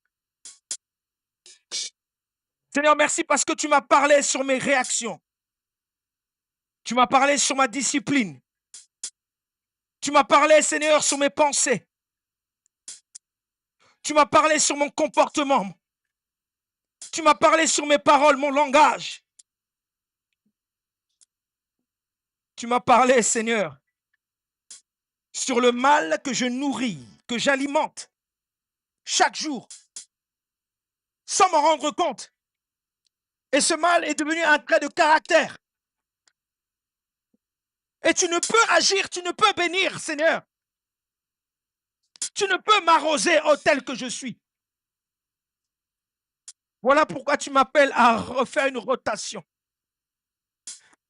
Seigneur, merci parce que tu m'as parlé sur mes réactions. Tu m'as parlé sur ma discipline. Tu m'as parlé, Seigneur, sur mes pensées. Tu m'as parlé sur mon comportement. Tu m'as parlé sur mes paroles, mon langage. Tu m'as parlé, Seigneur, sur le mal que je nourris, que j'alimente chaque jour, sans m'en rendre compte. Et ce mal est devenu un trait de caractère. Et tu ne peux agir, tu ne peux bénir, Seigneur. Tu ne peux m'arroser au tel que je suis. Voilà pourquoi tu m'appelles à refaire une rotation.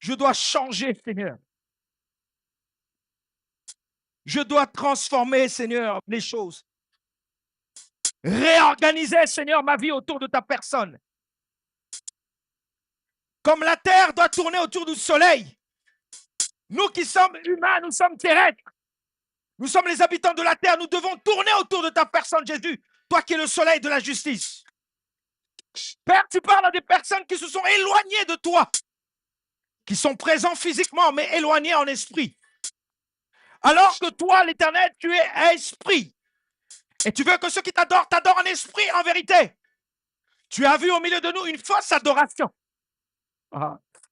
Je dois changer, Seigneur. Je dois transformer, Seigneur, les choses. Réorganiser, Seigneur, ma vie autour de ta personne. Comme la terre doit tourner autour du soleil. Nous qui sommes humains, nous sommes terrestres. Nous sommes les habitants de la terre. Nous devons tourner autour de ta personne, Jésus. Toi qui es le soleil de la justice. Père, tu parles à des personnes qui se sont éloignées de toi. Qui sont présents physiquement, mais éloignés en esprit. Alors que toi, l'Éternel, tu es esprit. Et tu veux que ceux qui t'adorent, t'adorent en esprit, en vérité. Tu as vu au milieu de nous une fausse adoration.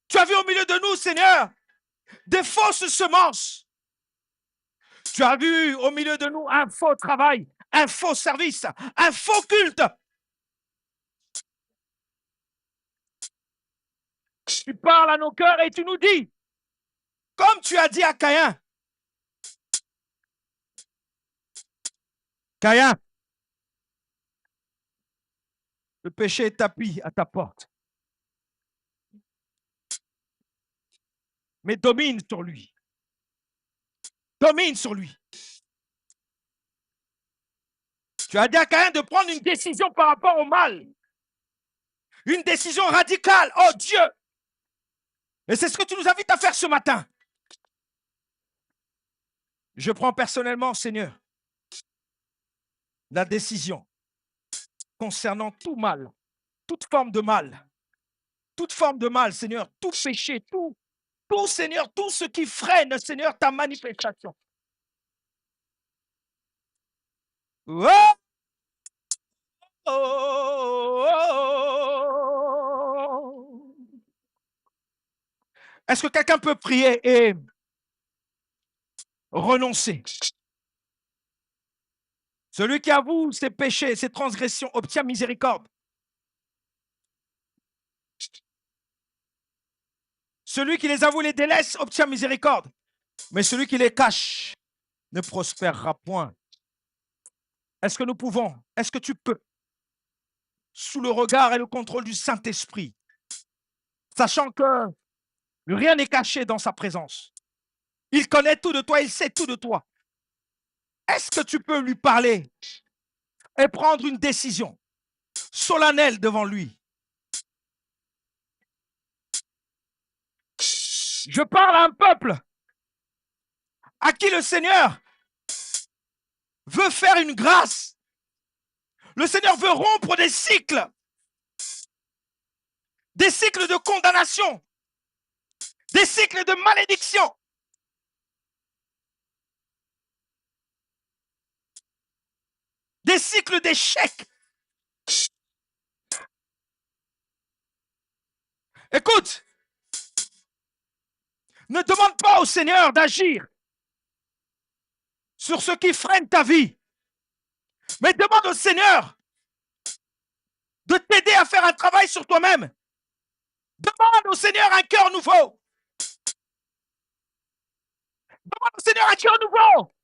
Tu as vu au milieu de nous, Seigneur, des fausses semences. Tu as vu au milieu de nous un faux travail, un faux service, un faux culte. Tu parles à nos cœurs et tu nous dis, comme tu as dit à Caïn, Caïn, le péché est tapis à ta porte. Mais domine sur lui. Domine sur lui. Tu as dit à Caïn de prendre une décision par rapport au mal. Une décision radicale. Oh Dieu! Et c'est ce que tu nous invites à faire ce matin. Je prends personnellement, Seigneur, la décision concernant tout mal, toute forme de mal, Seigneur, tout péché, tout, Seigneur, tout ce qui freine, Seigneur, ta manifestation. Oh, oh, oh. Est-ce que quelqu'un peut prier et renoncer? Celui qui avoue ses péchés, ses transgressions, obtient miséricorde. Celui qui les avoue, les délaisse, obtient miséricorde. Mais celui qui les cache ne prospérera point. Est-ce que nous pouvons, est-ce que tu peux, sous le regard et le contrôle du Saint-Esprit, sachant que rien n'est caché dans sa présence, il connaît tout de toi, il sait tout de toi. Est-ce que tu peux lui parler et prendre une décision solennelle devant lui? Je parle à un peuple à qui le Seigneur veut faire une grâce. Le Seigneur veut rompre des cycles de condamnation, des cycles de malédiction. Des cycles d'échecs. Écoute, ne demande pas au Seigneur d'agir sur ce qui freine ta vie. Mais demande au Seigneur de t'aider à faire un travail sur toi-même. Demande au Seigneur un cœur nouveau. Demande au Seigneur un cœur nouveau.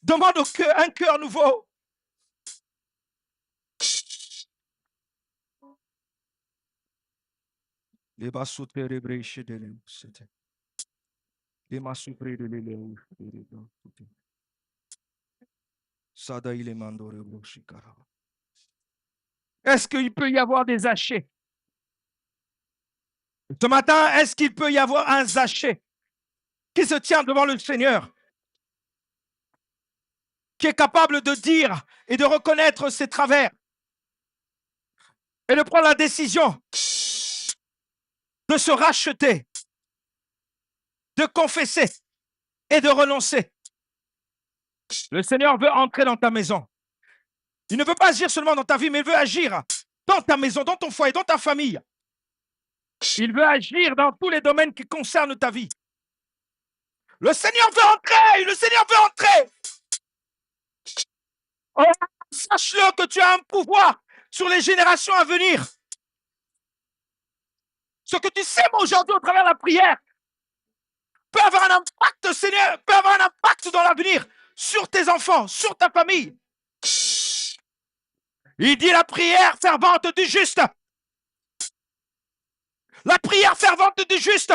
Demande un cœur nouveau. Les bassoutes les brèches de l'eau, c'était. Les massouprés de l'eau, Sada il est mandore brochikara. Est-ce qu'il peut y avoir des Zachée? Ce matin, est-ce qu'il peut y avoir un Zachée qui se tient devant le Seigneur, qui est capable de dire et de reconnaître ses travers et de prendre la décision de se racheter, de confesser et de renoncer? Le Seigneur veut entrer dans ta maison. Il ne veut pas agir seulement dans ta vie, mais il veut agir dans ta maison, dans ton foyer, dans ta famille. Il veut agir dans tous les domaines qui concernent ta vie. Le Seigneur veut entrer, le Seigneur veut entrer. Oh, sache-le que tu as un pouvoir sur les générations à venir. Ce que tu sais aujourd'hui au travers de la prière peut avoir un impact, Seigneur, peut avoir un impact dans l'avenir sur tes enfants, sur ta famille. Il dit la prière fervente du juste. La prière fervente du juste.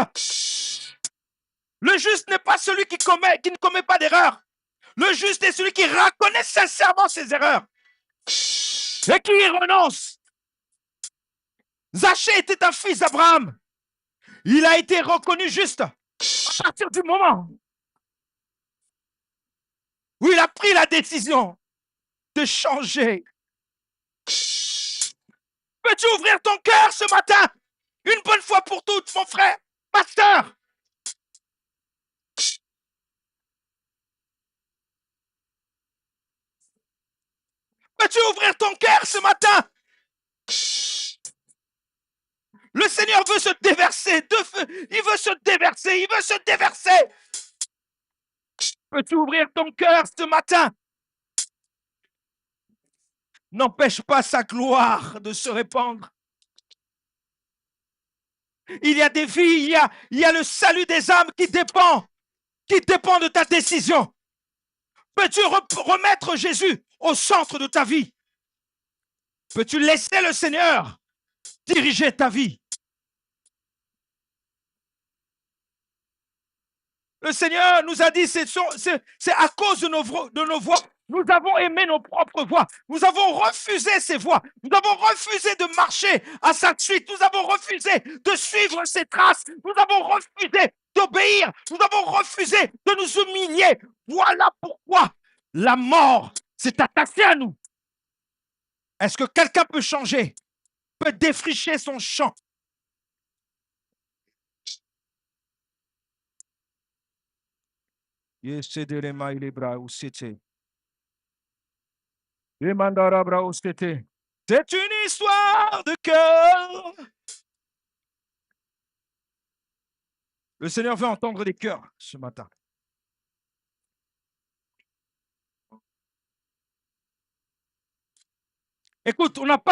Le juste n'est pas celui qui ne commet pas d'erreur. Le juste est celui qui reconnaît sincèrement ses erreurs et qui y renonce. Zachée était un fils d'Abraham. Il a été reconnu juste à partir du moment où il a pris la décision de changer. Peux-tu ouvrir ton cœur ce matin, une bonne fois pour toutes, mon frère, pasteur? Peux-tu ouvrir ton cœur ce matin? Le Seigneur veut se déverser de feu. Il veut se déverser. Il veut se déverser. Peux-tu ouvrir ton cœur ce matin? N'empêche pas sa gloire de se répandre. Il y a des vies, il y a le salut des âmes qui dépend de ta décision. Peux-tu remettre Jésus au centre de ta vie? Peux-tu laisser le Seigneur diriger ta vie? Le Seigneur nous a dit, c'est à cause de nos voix. Nous avons aimé nos propres voix. Nous avons refusé ces voix. Nous avons refusé de marcher à sa suite. Nous avons refusé de suivre ses traces. Nous avons refusé d'obéir. Nous avons refusé de nous humilier. Voilà pourquoi la mort s'est attaquée à nous. Est-ce que quelqu'un peut changer, peut défricher son champ? C'est une histoire de cœur. Le Seigneur veut entendre des cœurs ce matin. Écoute, on n'a pas